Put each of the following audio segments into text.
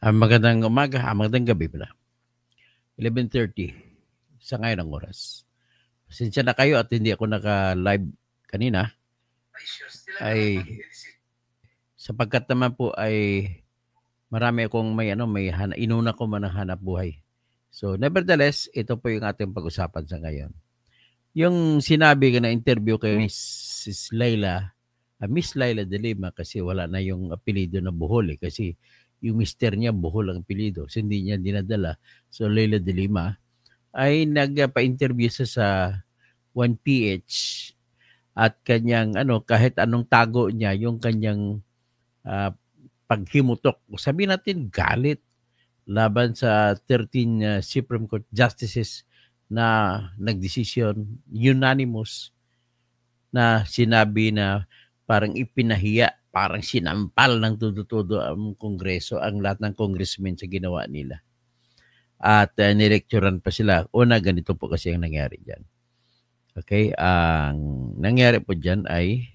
Magandang umaga, magandang gabi pala. 11:30 sa ngayon ang oras. Pasensya na kayo at hindi ako naka-live kanina ay sapagkat naman po ay marami akong inuna ko man ang hanap buhay. So nevertheless, ito po yung ating pag-usapan sa ngayon. Yung sinabi ko na interview kay Miss Laila de Lima kasi wala na yung apelido na Bohol kasi yung mister niya Bohol ang apelido. So hindi niya dinadala. So Laila de Lima ay nagpa-interview sa 1PH at kanyang kahit anong tago niya yung kanyang ah, paghimutok. Sabihin natin galit laban sa 13 Supreme Court justices na nagdesisyon unanimous na sinabi na parang ipinahiya, parang sinampal ng tudo-tudo ang Kongreso, ang lahat ng congressmen sa ginawa nila. At nilecturean pa sila. Una, ganito po kasi ang nangyari dyan. Okay? Ang nangyari po dyan ay,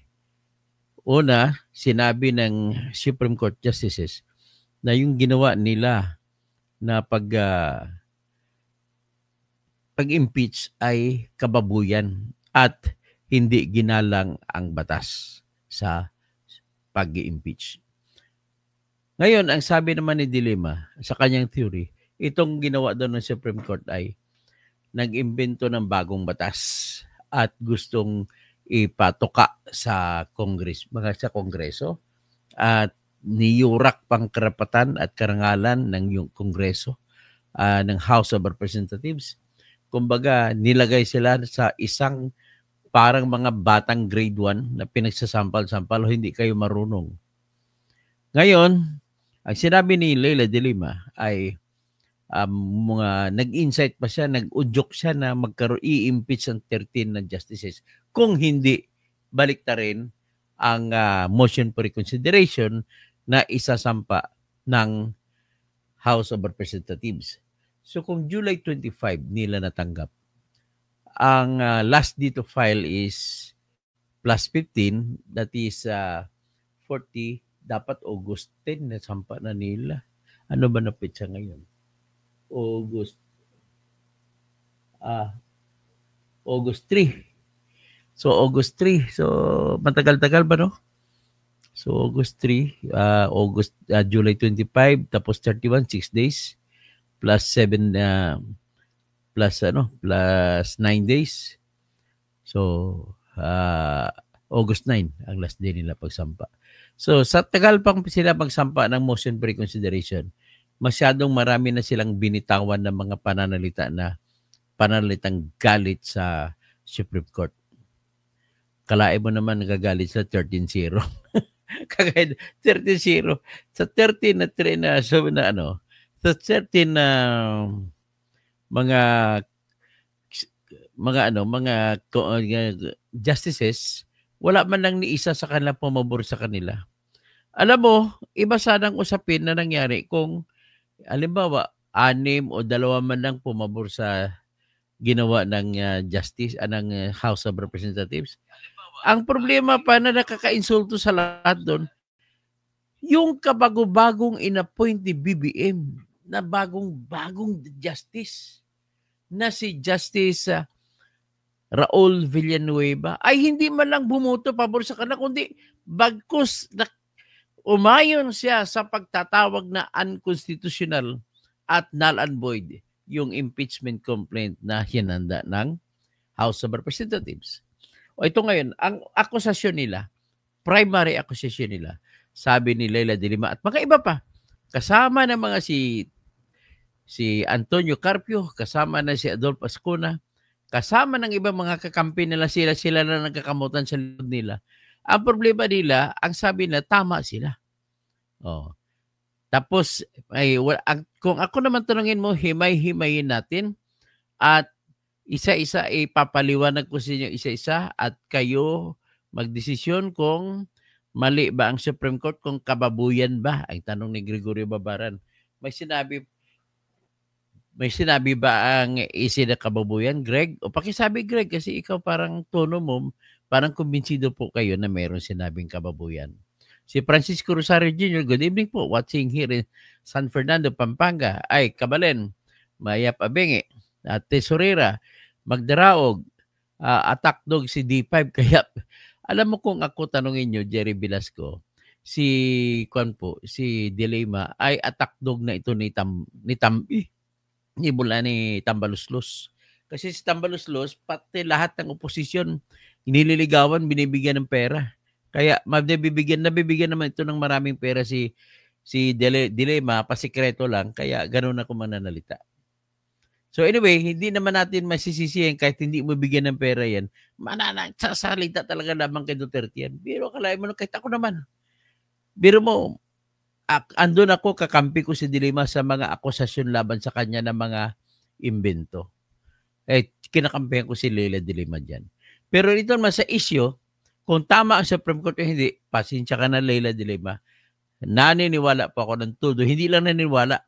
una, sinabi ng Supreme Court Justices na yung ginawa nila na pag-impeach ay kababuyan at hindi ginalang ang batas sa pag-impeach. Ngayon, ang sabi naman ni Dilema sa kanyang theory, itong ginawa doon ng Supreme Court ay nag-imbento ng bagong batas at gustong ipatuka sa sa Kongreso at niyurak pang karapatan at karangalan ng yung Kongreso, ng House of Representatives. Kumbaga, nilagay sila sa isang parang mga batang grade 1 na pinagsasampal-sampal, hindi kayo marunong. Ngayon, ang sinabi ni Leila de Lima ay nag-insight pa siya, nag-udyok siya na i-impeach ang 13 na justices. Kung hindi, balik ta rin ang motion for reconsideration na isasampa ng House of Representatives. So kung July 25 nila natanggap, ang last day to file is plus 15, that is 40, dapat August 10 na sampa na nila. Ano ba na petsa ngayon? August 3. So August 3. So matagal-tagal ba, no? So August 3, July 25, tapos 31, 6 days plus 7 plus 9 days. So August 9 ang last day nila pagsampa. So sa tagal pang sila magsampa ng motion for reconsideration, masyadong marami na silang binitawan ng mga pananalitang galit sa Supreme Court. Kalae mo naman nagagalit sa 13-0. Kagaya 13-0. Sa 13 na 3 na sa 13 na mga justices, wala man lang ni isa sa kanila pumabor sa kanila. Alam mo, iba sanang usapin na nangyari kung halimbawa 6 o 2 man lang pumabor sa ginawa ng ng House of Representatives. Ang problema pa na nakakainsulto sa lahat doon, yung kabago-bagong inappoint ni BBM na bagong justice na si Justice Raul Villanueva ay hindi man lang bumoto pabor sa kanila, kundi bagkus na umayon siya sa pagtatawag na unconstitutional at null and void yung impeachment complaint na hinanda ng House of Representatives. O ito ngayon, ang akusasyon nila, primary accusation nila, sabi ni Leila de Lima at mga iba pa, kasama ng mga si Antonio Carpio, kasama na si Adolfo Ascuna, kasama ng ibang mga kakampi nila, sila na nagkakamutan sa likod nila. Ang problema nila, ang sabi na tama sila. Oh. Tapos, kung ako naman tanungin mo, himay-himayin natin at isa-isa ipapaliwanag ko sa inyo isa-isa at kayo magdesisyon kung mali ba ang Supreme Court, kung kababuyan ba, ang tanong ni Gregorio Babaran. May sinabi ba ang isi na kababuyan, Greg? O pakisabi, Greg, kasi ikaw parang tono mo, parang kumbinsido po kayo na mayroon sinabing kababuyan. Si Francisco Rosario Jr., good evening po, watching here in San Fernando, Pampanga. Ay, Kabalen, Maya Pabenge, at Tesorera, Magdaraog, attack dog si D5. Kaya, alam mo kung ako tanungin nyo, Jerry Velasco, si Dilema ay attack dog na ito ni Tambaluslos. Kasi si Tambaluslos, pati lahat ng oposisyon, nililigawan, binibigyan ng pera. Kaya nabibigyan naman ito ng maraming pera si Dilema, pasikreto lang. Kaya ganun ako mananalita. So anyway, hindi naman natin masisisihin kahit hindi mo bigyan ng pera yan. Sasalita talaga lamang kay Duterte yan. Pero akalain mo, kahit ako naman. Biro mo, andun ako, kakampi ko si Dilema sa mga akusasyon laban sa kanya ng mga imbento. Kinakampihan ko si Leila Dilema dyan. Pero ito naman sa issue, kung tama ang Supreme Court o hindi, pasensya ka na Leila Dilema, naniniwala po ako ng todo. Hindi lang naniniwala,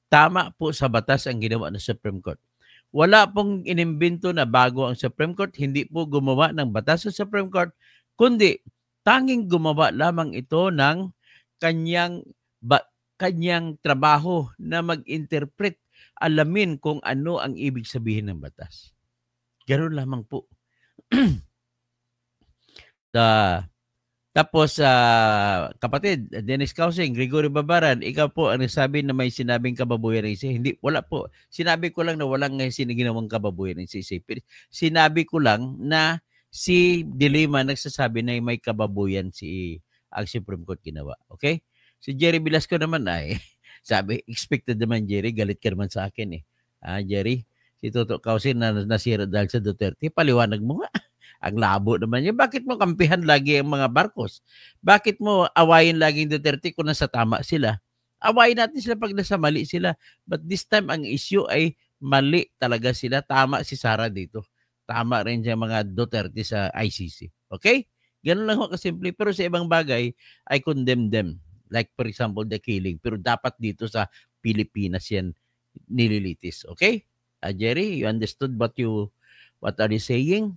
tama po sa batas ang ginawa ng Supreme Court. Wala pong inimbento na bago ang Supreme Court, hindi po gumawa ng batas sa Supreme Court, kundi tanging gumawa lamang ito ng kanyang trabaho na mag-interpret, alamin kung ano ang ibig sabihin ng batas. Ganoon lamang po. Tapos, kapatid, Dennis Causing, Gregory Babaran, ikaw po ang nagsabi na may sinabing kababuyan ng ICC. Hindi, wala po. Sinabi ko lang na walang ginawang kababuyan ng ICC. Sinabi ko lang na si Dilema nagsasabi na may kababuyan ang Supreme Court ginawa. Okay? Si Jerry Velasco naman ay, sabi, expected naman Jerry, galit ka naman sa akin eh. Jerry, si Toto Causing na nasira dahil sa Duterte, paliwanag mo nga. Ang labo naman niya. Bakit mo kampihan lagi ang mga Marcos? Bakit mo awayin lagi yung Duterte kung nasa tama sila? Awayin natin sila pag nasa mali sila. But this time, ang issue ay mali talaga sila. Tama si Sara dito. Tama rin siya mga Duterte sa ICC. Okay? Ganun lang ho kasimple. Pero sa ibang bagay, I condemn them. Like for example, the killing. Pero dapat dito sa Pilipinas yan nililitis. Okay? Jerry, you understood what are you saying?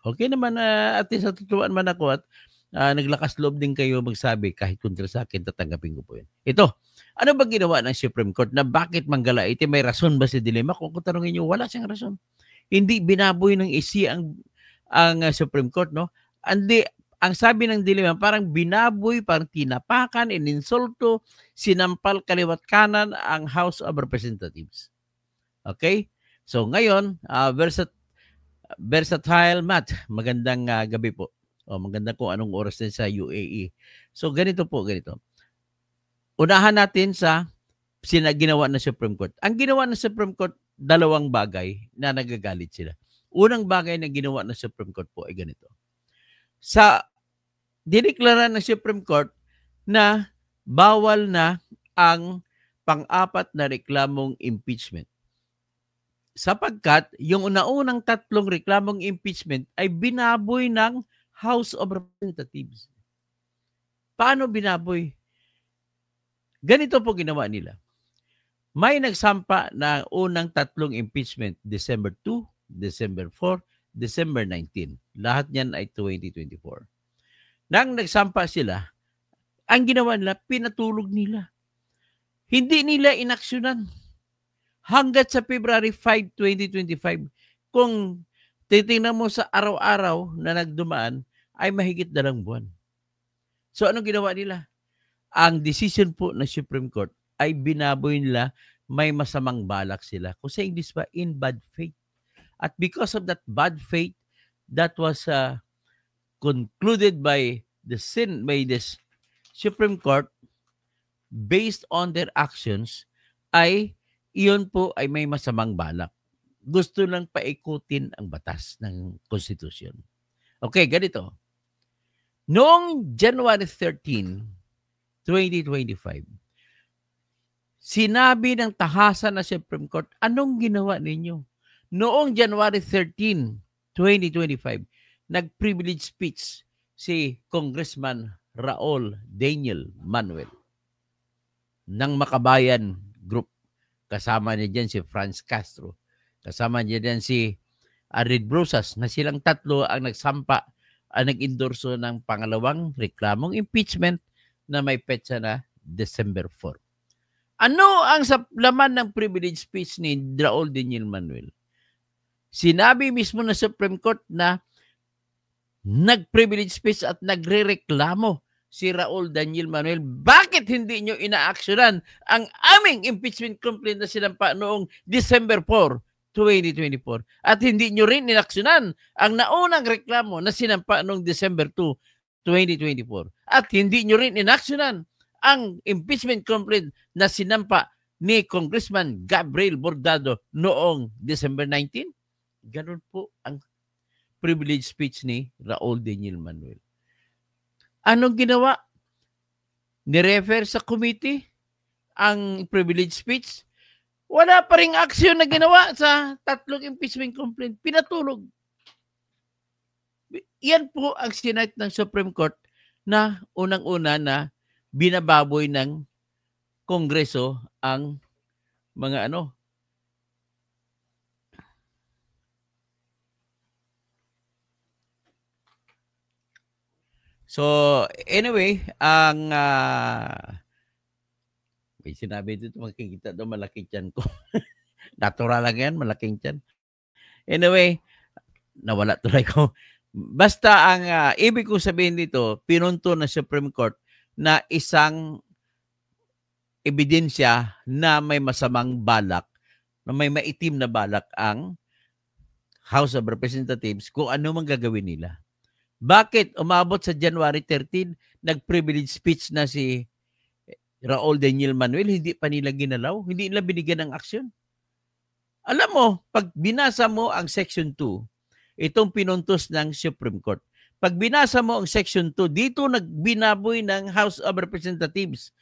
Okay naman, at least natutuwan man ako at naglakas loob din kayo magsabi kahit kontra sa akin, tatanggapin ko po yun. Ito, ano ba ginawa ng Supreme Court na bakit manggalaiti? May rason ba si Dilema? Kung tanongin nyo, wala siyang rason. Hindi binaboy ng ICC ang Supreme Court, no? Ang sabi ng Dilema, parang binaboy, parang tinapakan, ininsulto, sinampal kaliwat kanan ang House of Representatives. Okay? So ngayon, Versatile Matt, magandang gabi po. Magandang kung anong oras din sa UAE. So ganito. Unahan natin sa ginawa ng Supreme Court. Ang ginawa ng Supreme Court, dalawang bagay na nagagalit sila. Unang bagay na ginawa ng Supreme Court po ay ganito. Dineklara ng Supreme Court na bawal na ang pang-apat na reklamong impeachment. Sapagkat yung una-unang tatlong reklamong impeachment ay binaboy ng House of Representatives. Paano binaboy? Ganito po ginawa nila. May nagsampa na unang tatlong impeachment, December 2, December 4, December 19. Lahat niyan ay 2024. Nang nagsampa sila, ang ginawa nila, pinatulog nila. Hindi nila inaksyonan. Hanggat sa February 5, 2025, kung titingnan mo sa araw-araw na nagdumaan, ay mahigit 2 buwan. So, anong ginawa nila? Ang decision po ng Supreme Court ay binaboy nila, may masamang balak sila. Kung sa English ba, in bad faith. At because of that bad faith, that was concluded by the Supreme Court, based on their actions, ay iyon po ay may masamang balak. Gusto lang paikutin ang batas ng konstitusyon. Okay, ganito. Noong January 13, 2025, sinabi ng tahasan ng Supreme Court, anong ginawa ninyo? Noong January 13, 2025, nag-privilege speech si Congressman Raul Daniel Manuel ng Makabayan Group. Kasama niya dyan si Franz Castro. Kasama niya dyan si Arid Brusas na silang tatlo ang nag-endorso ng pangalawang reklamong impeachment na may petsa na December 4. Ano ang laman ng privilege speech ni Raul Daniel Manuel? Sinabi mismo ng Supreme Court na nag-privilege speech at nagrereklamo si Raul Daniel Manuel, bakit hindi nyo inaaksyonan ang aming impeachment complaint na sinampa noong December 4, 2024? At hindi nyo rin inaksyonan ang naunang reklamo na sinampa noong December 2, 2024. At hindi nyo rin inaksyonan ang impeachment complaint na sinampa ni Congressman Gabriel Bordado noong December 19. Ganun po ang privilege speech ni Raul Daniel Manuel. Anong ginawa? Nirefer sa committee ang privilege speech. Wala pa ring aksyon na ginawa sa tatlong impeachment complaint. Pinatulog. Yan po ang sinite ng Supreme Court na unang-una na binababoy ng Kongreso ang mga So, anyway, ang may sinabi dito, makikita daw malaking tiyan ko. Natural lang yan, malaking tiyan. Anyway, nawala tuloy ko. Basta ang ibig ko sabihin dito, pinunto ng Supreme Court na isang ebidensya na may masamang balak, na may maitim na balak ang House of Representatives kung ano mang gagawin nila. Bakit umabot sa January 13, nag-privilege speech na si Raul Daniel Manuel, hindi pa nila ginalaw, hindi nila binigyan ng aksyon? Alam mo, pag binasa mo ang Section 2, itong pinuntos ng Supreme Court, pag binasa mo ang Section 2, dito nagbinaboy ng House of Representatives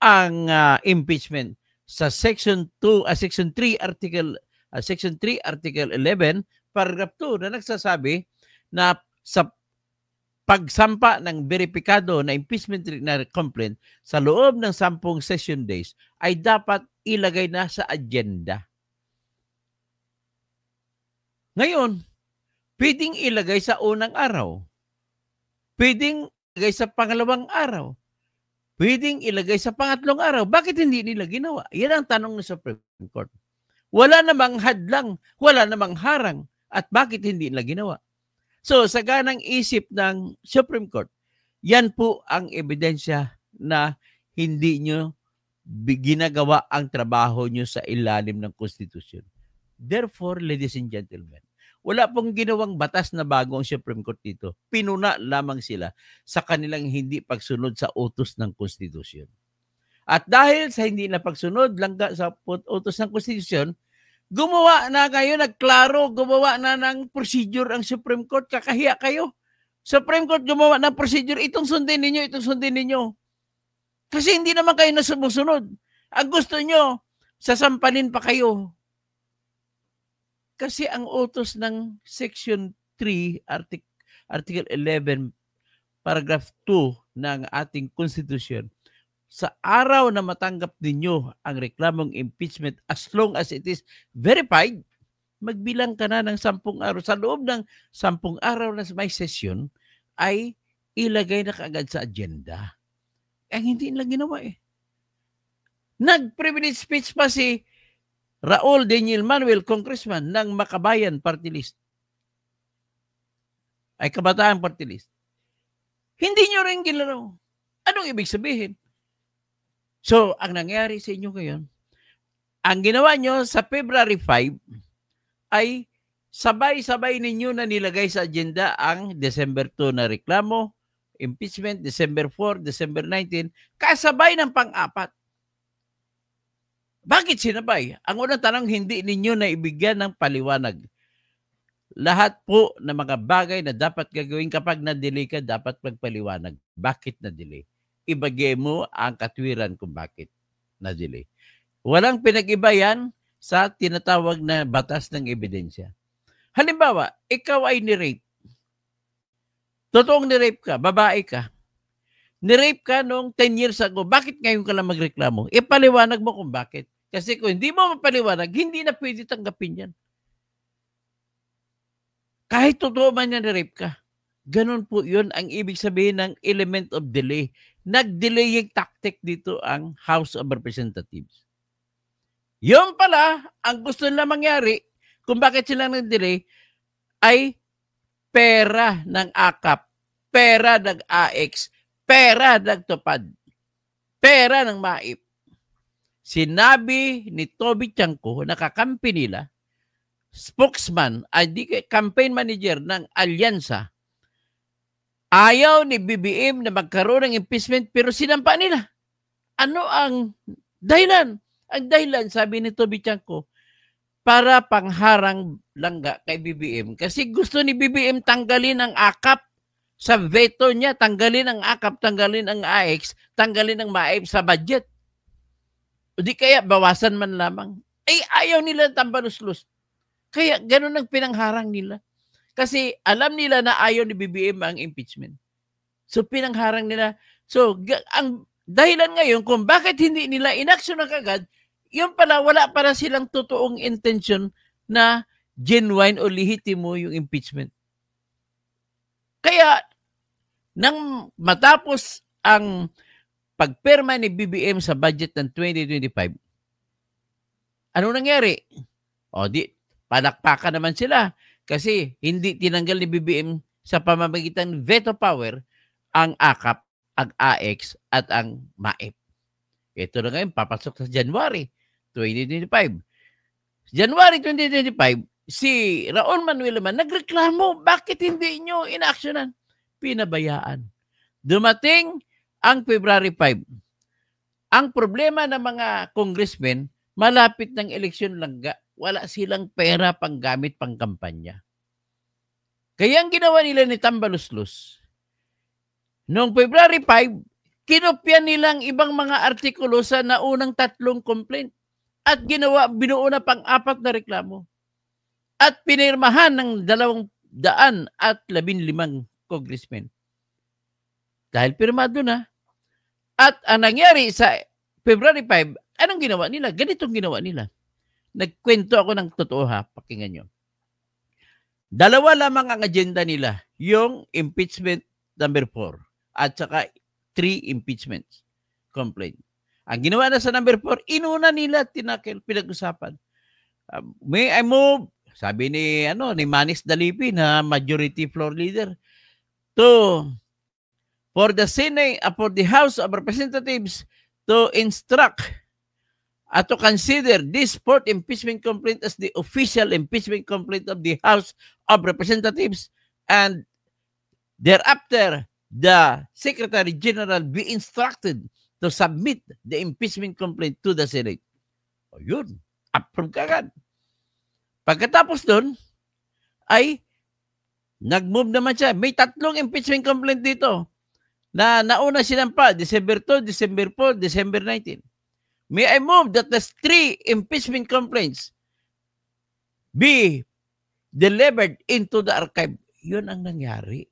ang impeachment. Sa Section 2, Section 3, Section 3, Article 11, Paragraph 2, na nagsasabi na sa pagsampa ng beripikado na impeachment na complaint sa loob ng 10 session days ay dapat ilagay na sa agenda. Ngayon, pwedeng ilagay sa unang araw. Pwedeng ilagay sa pangalawang araw. Pwedeng ilagay sa pangatlong araw. Bakit hindi nila ginawa? Yan ang tanong ng Supreme Court. Wala namang hadlang, wala namang harang. At bakit hindi nila ginawa? So, sa ganang isip ng Supreme Court, yan po ang ebidensya na hindi nyo ginagawa ang trabaho nyo sa ilalim ng Constitution. Therefore, ladies and gentlemen, wala pong ginawang batas na bago ang Supreme Court dito. Pinuna lamang sila sa kanilang hindi pagsunod sa utos ng Constitution. At dahil sa hindi na pagsunod sa utos ng Constitution, gumawa na kayo, nagklaro, gumawa na ng procedure ang Supreme Court. Kakahiya kayo. Supreme Court gumawa ng procedure, itong sundin ninyo, itong sundin ninyo. Kasi hindi naman kayo nasumusunod. Ang gusto nyo, sasampanin pa kayo. Kasi ang utos ng Section 3, Article 11, Paragraph 2 ng ating Constitution, sa araw na matanggap ninyo ang reklamong impeachment, as long as it is verified, magbilang ka na ng 10 araw. Sa loob ng 10 araw na may session, ay ilagay na kaagad sa agenda. Ang hindi nila ginawa eh. Nag-privilege speech pa si Raul Daniel Manuel, Congressman ng Makabayan Party List. Ay Kabataan Party List. Hindi nyo rin ginalaw. Anong ibig sabihin? So, ang nangyari sa inyo ngayon, ang ginawa nyo sa February 5 ay sabay-sabay ninyo na nilagay sa agenda ang December 2 na reklamo, impeachment, December 4, December 19, kasabay ng pang-apat. Bakit sinabay? Ang unang tanong, hindi ninyo na ibigyan ng paliwanag. Lahat po ng mga bagay na dapat gagawin kapag na-delay ka, dapat magpaliwanag. Bakit na-delay? Ibagay mo ang katwiran kung bakit na-delay. Walang pinag-iba yan sa tinatawag na batas ng ebidensya. Halimbawa, ikaw ay ni-rape. Totoong ni-rape ka, babae ka. Ni-rape ka noong 10 years ago. Bakit ngayon ka lang magreklamo? Ipaliwanag mo kung bakit. Kasi kung hindi mo mapaliwanag, hindi na pwede tanggapin yan. Kahit totoo man yan ni-rape ka. Ganun po yun ang ibig sabihin ng element of delay. nag-delaying tactic dito ang House of Representatives. Yung pala, ang gusto nila mangyari, kung bakit sila nag-delay, ay pera ng AKAP, pera ng AX, pera ng TUPAD, pera ng MAIP. Sinabi ni Toby Chanko, nakakampi nila, spokesman, campaign manager ng alyansa, ayaw ni BBM na magkaroon ng impeachment pero sinampa nila. Ano ang dahilan? Ang dahilan, sabi ni Toby Chanko, para pangharang langga kay BBM. Kasi gusto ni BBM tanggalin ang AKAP sa veto niya, tanggalin ang AKAP, tanggalin ang AX, tanggalin ang MAIP sa budget. O di kaya bawasan man lamang. Ay ayaw nila tambaluslus. Kaya ganun ang pinangharang nila. Kasi alam nila na ayaw ni BBM ang impeachment. So pinangharang nila. So ang dahilan ngayon kung bakit hindi nila inaksyon na kagad, yung pala wala para silang totoong intention na genuine o lehitimo yung impeachment. Kaya nang matapos ang pagpirma ni BBM sa budget ng 2025, ano nangyari? O di, palakpakan naman sila kasi hindi tinanggal ni BBM sa pamamagitan ng veto power ang AKAP, ang AX at ang MAIP. Ito na ngayon, papasok sa January 2025. January 2025, si Raul Manuel naman nagreklamo, bakit hindi nyo inaksyonan? Pinabayaan. Dumating ang February 5. Ang problema ng mga congressmen, malapit ng eleksyon langga, wala silang pera panggamit pang kampanya. Kaya ang ginawa nila ni Tambaluslos, noong February 5, kinopya nilang ibang mga artikulo sa naunang 3 complaint at binuo na pang-4 na reklamo at pinirmahan ng 215 congressmen. Dahil pirmado na. At ang nangyari sa February 5, anong ginawa nila? Ganitong ginawa nila. Nagkwento ako ng totoo ha, pakinggan nyo. 2 lamang ang agenda nila, yung impeachment number 4 at saka 3 impeachments complaint. Ang ginawa na sa number 4, inuna nila pinag-usapan. May I move, sabi ni Manis Dalipi na majority floor leader, for the House of Representatives to instruct at to consider this 4th impeachment complaint as the official impeachment complaint of the House of Representatives, and thereafter the Secretary General be instructed to submit the impeachment complaint to the Senate. O yun, approve kagad. Pagkatapos doon, ay nag-move naman siya. May 3 impeachment complaint dito na nauna sinampa, December 2, December 4, December 19. May I move that the 3 impeachment complaints be delivered into the archive. Yun ang nangyari.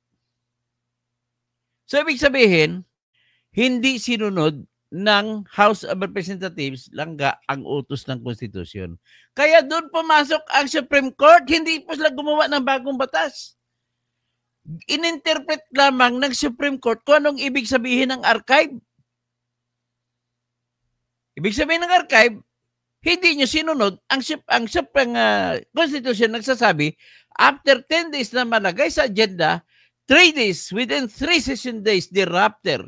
So, ibig sabihin, hindi sinunod ng House of Representatives langga ang utos ng konstitusyon. Kaya doon pumasok ang Supreme Court, hindi po sila gumawa ng bagong batas. Ininterpret lamang ng Supreme Court kung anong ibig sabihin ng archive. Ibig sabihin ng archive, hindi nyo sinunod ang konstitusyon nagsasabi, after 10 days na malagay sa agenda, 3 days, within 3 session days thereafter,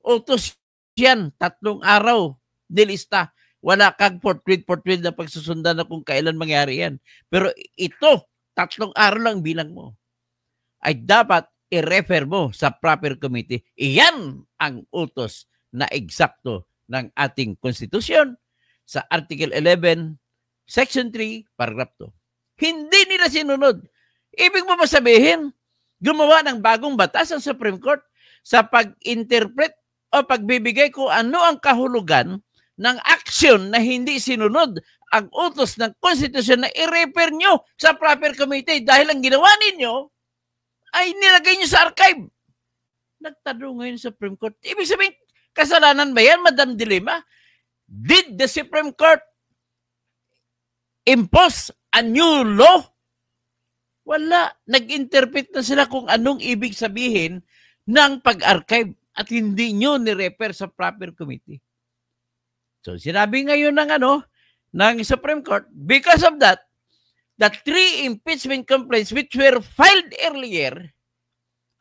utos yan, 3 araw, nilista. Wala kang forthwith na pagsusundan na kung kailan mangyari yan. Pero ito, 3 araw lang bilang mo, ay dapat i-refer mo sa proper committee. Iyan ang utos na eksakto ng ating konstitusyon sa Article 11, Section 3, Paragraph 2. Hindi nila sinunod. Ibig mo ba sabihin, gumawa ng bagong batas ang Supreme Court sa pag-interpret o pagbibigay kung ano ang kahulugan ng action na hindi sinunod ang utos ng konstitusyon na i-refer nyo sa proper committee dahil ang ginawa ninyo ay nilagay nyo sa archive. Nagtanong ngayon sa Supreme Court. Ibig sabihin, kasalanan ba yan, Madam Dilima? Did the Supreme Court impose a new law? Wala. Nag-interpret na sila kung anong ibig sabihin ng pag-archive. at hindi nyo ni-refer sa proper committee. So, sinabi ngayon ng Supreme Court, because of that, the 3 impeachment complaints which were filed earlier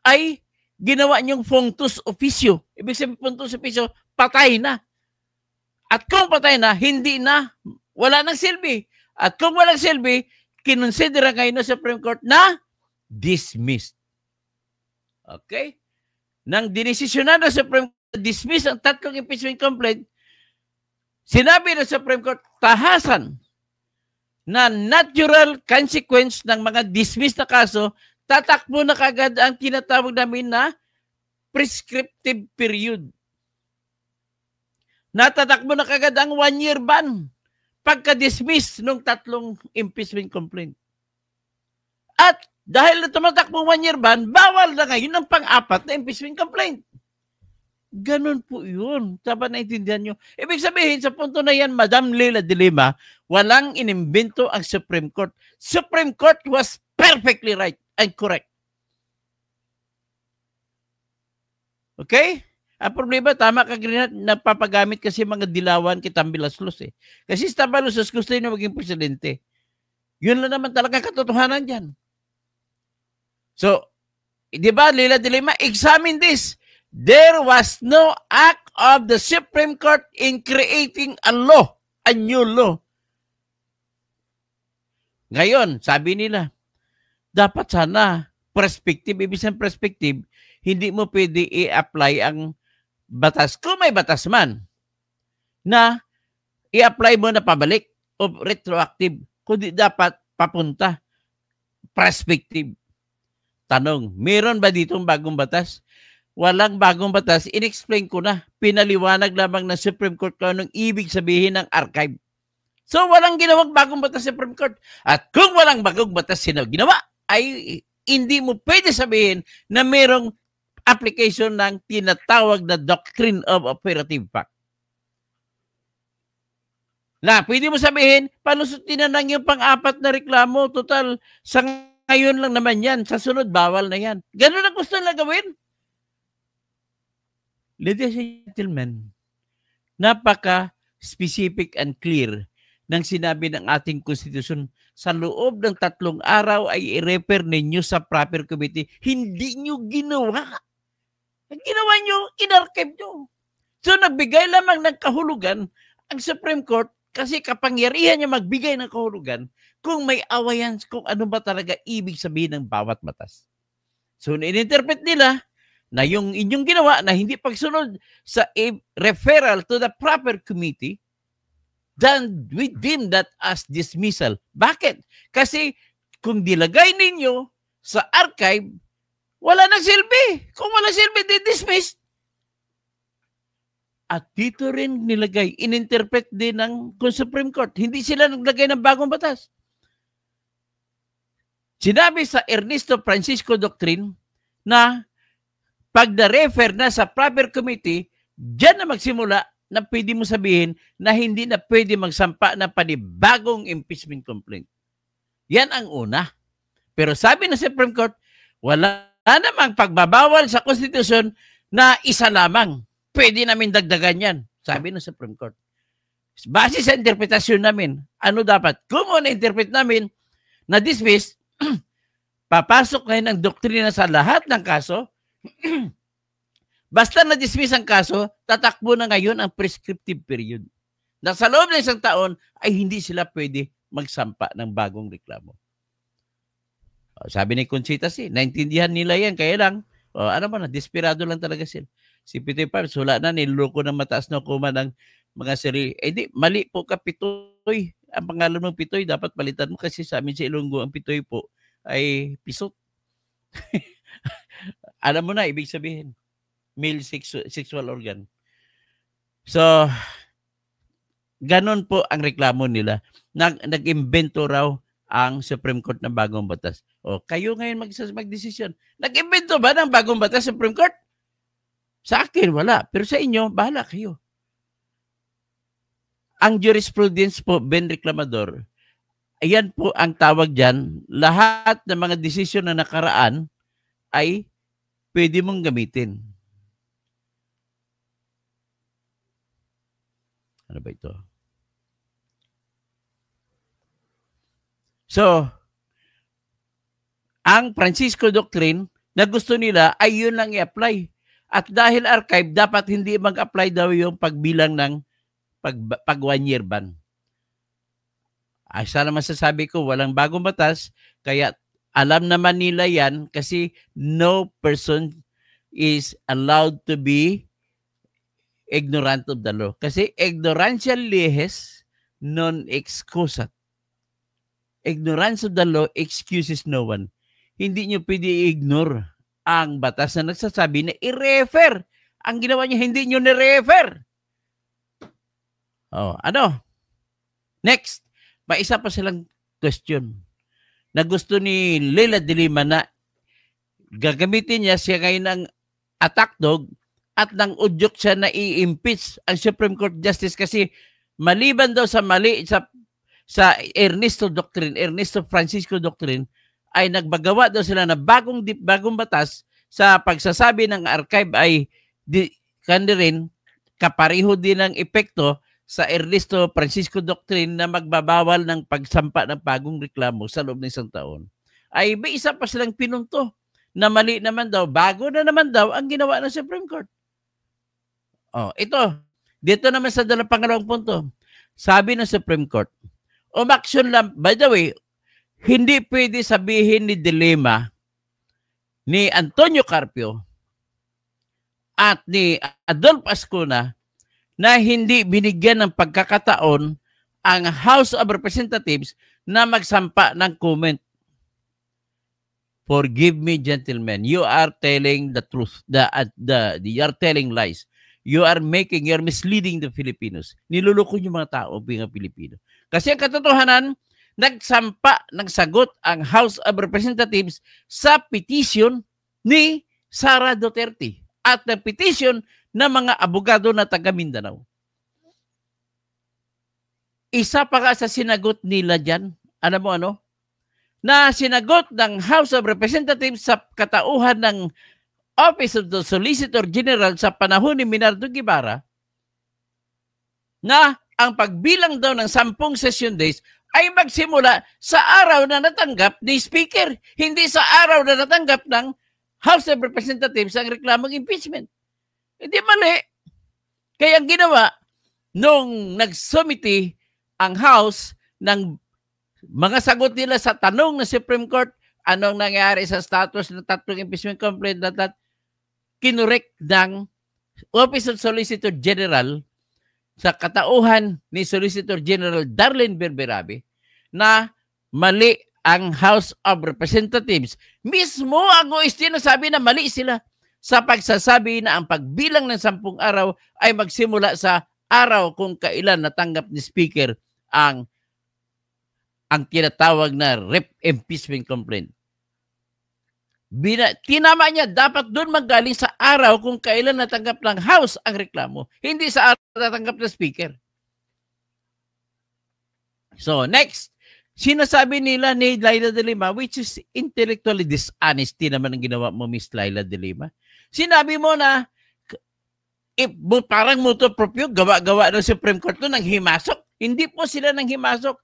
ay ginawa niyong functus officio. Ibig sabihin, functus officio, patay na. At kung patay na, hindi na, wala nang silbi. At kung walang silbi, kinonsidera ngayon ng Supreme Court na dismissed. Okay? Nang dinesisyonan ng Supreme Court, dismiss ang 3 impeachment complaint, sinabi ng Supreme Court, tahasan na natural consequence ng mga dismissed na kaso, tatakbo na kagad ang tinatawag namin na prescriptive period. Natatakbo na kagad ang 1-year ban pagka-dismiss ng 3 impeachment complaint. At dahil na tumatakbo 1-year ban, bawal na ngayon ang pang-4 na impeachment complaint. Ganun po yun. Dapat naintindihan nyo. Ibig sabihin, sa punto na yan, Madam Leila de Lima, walang inimbento ang Supreme Court. Supreme Court was perfectly right and correct. Okay? Ang problema, tama ka Grinat, napapagamit kasi mga dilawan kitang Bilaslos eh. Kasi si Tambaluslos gusto niya maging presidente. Yun lang naman talaga katotohanan dyan. So, di ba, Leila de Lima, examine this. There was no act of the Supreme Court in creating a law, a new law. Ngayon, sabi nila, dapat sana perspective, ibig sabihin perspective, hindi mo pwede i-apply ang batas. Kung may batas man na i-apply mo na pabalik o retroactive, kundi dapat papunta perspective. Tanong, meron ba ditong bagong batas? Walang bagong batas. In-explain ko na. Pinaliwanag lamang ng Supreme Court kung anong ibig sabihin ng archive. So, walang ginawang bagong batas sa Supreme Court. At kung walang bagong batas ginawa, ay hindi mo pwede sabihin na merong application ng tinatawag na Doctrine of Operative Fact. Na, pwede mo sabihin, panusutin na lang yung pang-4 na reklamo. Total, sa ngayon lang naman yan. Sa sunod, bawal na yan. Ganun ang gusto na gawin. Ladies and gentlemen, napaka-specific and clear ng sinabi ng ating konstitusyon. Sa loob ng 3 araw ay i-refer ninyo sa proper committee. Hindi nyo ginawa. Ang ginawa nyo, in-archive nyo. So, nagbigay lamang ng kahulugan ang Supreme Court kasi kapangyarihan niya magbigay ng kahulugan kung may awayan, kung ano ba talaga ibig sabihin ng bawat batas. So, in-interpret nila na yung inyong ginawa na hindi pagsunod sa referral to the proper committee, then we deem that as dismissal. Bakit? Kasi kung dilagay ninyo sa archive, wala nang silbi. Kung wala silbi, di-dismiss. At dito rin nilagay, in-interpret din ng Supreme Court. Hindi sila naglagay ng bagong batas. Sinabi sa Ernesto Francisco Doctrine na pag na-refer na sa proper committee, diyan na magsimula na pwede mo sabihin na hindi na pwede magsampa ng panibagong impeachment complaint. Yan ang una. Pero sabi ng Supreme Court, wala namang pagbabawal sa konstitusyon na isa lamang. Pwede namin dagdagan yan. Sabi ng Supreme Court. Base sa interpretasyon namin, ano dapat? Kung na-interpret namin na dismiss, papasok ngayon ang doktrina sa lahat ng kaso. Basta na-dismiss ang kaso, tatakbo na ngayon ang prescriptive period. Na sa loob ng 1 taon ay hindi sila pwede magsampa ng bagong reklamo. Sabi ni Conchita, naintindihan nila yan, kaya lang, desperado lang talaga sila. Si Pitoy Pars, wala na, niloko ng mataas na kuma ng mga sarili. Di, mali po ka, Pitoy. Ang pangalan ng Pitoy, dapat palitan mo kasi sa amin sa Ilonggo, ang Pitoy po ay pisot. Alam mo na, ibig sabihin, male sexual organ. So, ganon po ang reklamo nila. Nag-imbento raw ang Supreme Court ng bagong batas. Kayo ngayon mag-desisyon. Nag-imbento ba ng bagong batas Supreme Court? Sa akin, wala. Pero sa inyo, bahala kayo. Ang jurisprudence po, Ben Reclamador, ayan po ang tawag dyan. Lahat ng mga desisyon na nakaraan ay pwede mong gamitin. Ano ba ito? So, ang Francisco Doctrine na gusto nila ay yun lang i-apply. At dahil archive, dapat hindi mag-apply daw yung pagbilang ng pag 1 year ban. Ay, sana masasabi ko, walang bagong batas, kaya alam naman nila yan kasi no person is allowed to be ignorant of the law. Kasi ignorantia lihes non excusat. Ignorance of the law excuses no one. Hindi nyo pwede i-ignore ang batas na nagsasabi na i-refer. Ang ginawa niya, hindi nyo ni-refer. Oh, ano? Next, may isa pa silang question na gusto ni Leila de Lima na gagamitin niya siya ngayon ng attack dog at nang udyok siya na i-impeach ang Supreme Court Justice kasi maliban daw sa mali sa Ernesto Francisco Doctrine ay nagbagawa daw sila na bagong batas sa pagsasabi ng archive ay rin kapareho din ng epekto sa Ernesto Francisco Doctrine na magbabawal ng pagsampa ng bagong reklamo sa loob ng 1 taon. Ay may isa pa silang pinunto na mali naman daw, bago na naman daw ang ginawa ng Supreme Court. Oh, ito. Dito naman sa pangalawang punto. Sabi ng Supreme Court, umaksyon lang, by the way, hindi pwede sabihin ni De Lima, ni Antonio Carpio, at ni Adolfo Ascuna na hindi binigyan ng pagkakataon ang House of Representatives na magsampa ng comment. Forgive me, gentlemen. You are telling the truth. You are telling lies. You're misleading the Filipinos. Niluloko yung mga tao bilang Pilipino. Kasi ang katotohanan, nagsagot ang House of Representatives sa petition ni Sara Duterte at na petition ng mga abogado na taga Mindanao. Isa pa ka sa sinagot nila dyan, alam mo ano? Na sinagot ng House of Representatives sa katauhan ng Office of the Solicitor General sa panahon ni Minardo Guevara na ang pagbilang daw ng 10 session days ay magsimula sa araw na natanggap ni Speaker, hindi sa araw na natanggap ng House of Representatives ang reklamong impeachment. Hindi mali. Kaya ang ginawa, nung nagsumiti ang House ng mga sagot nila sa tanong ng Supreme Court, anong nangyari sa status ng 3 impeachment complaint that kinorek ng Office of Solicitor General sa katauhan ni Solicitor General Darlene Berberabe na mali ang House of Representatives. Mismo ang OST na sabi na mali sila sa pagsasabi na ang pagbilang ng 10 araw ay magsimula sa araw kung kailan natanggap ni Speaker ang tinatawag na impeachment complaint. Tinama niya, dapat doon magaling sa araw kung kailan natanggap ng House ang reklamo, hindi sa araw natanggap ng Speaker. So, next, sinasabi nila ni Leila de Lima, which is intellectually dishonesty naman ang ginawa mo, Miss Leila de Lima. Sinabi mo na, parang motu proprio, gawa-gawa ng Supreme Court to ng himasok. Hindi po sila ng himasok.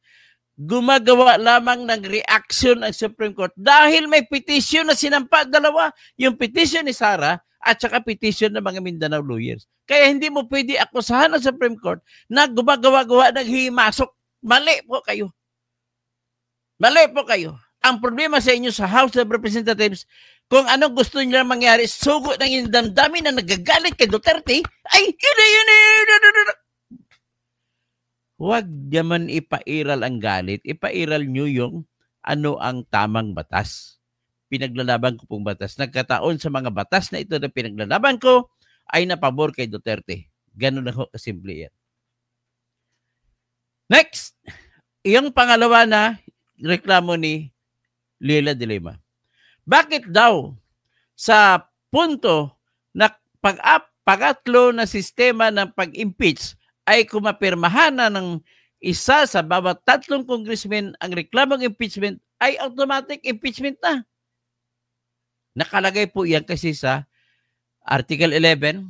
Gumagawa lamang ng reaction ang Supreme Court dahil may petition na sinampa, dalawa, yung petition ni Sara at saka petition ng mga Mindanao lawyers. Kaya hindi mo pwede akusahan ng Supreme Court na gumagawa-gawa ng himasok. Mali po kayo. Mali po kayo. Ang problema sa inyo sa House of Representatives, kung anong gusto nyo na mangyari, sugo ng yung damdamin na nagagalit kay Duterte, ay yun. Huwag naman ipairal ang galit. Ipairal nyo yung ano ang tamang batas. Pinaglalaban ko pong batas. Nagkataon sa mga batas na ito na pinaglalaban ko ay napabor kay Duterte. Ganun na ho kasimple yan. Next, yung pangalawa na reklamo ni Leila de Lima. Bakit daw sa punto na pag-atlo na sistema ng pag-impeach ay kumapirmahan na ng isa sa bawat 3 congressmen ang reklamong impeachment ay automatic impeachment na. Nakalagay po yan kasi sa Article 11,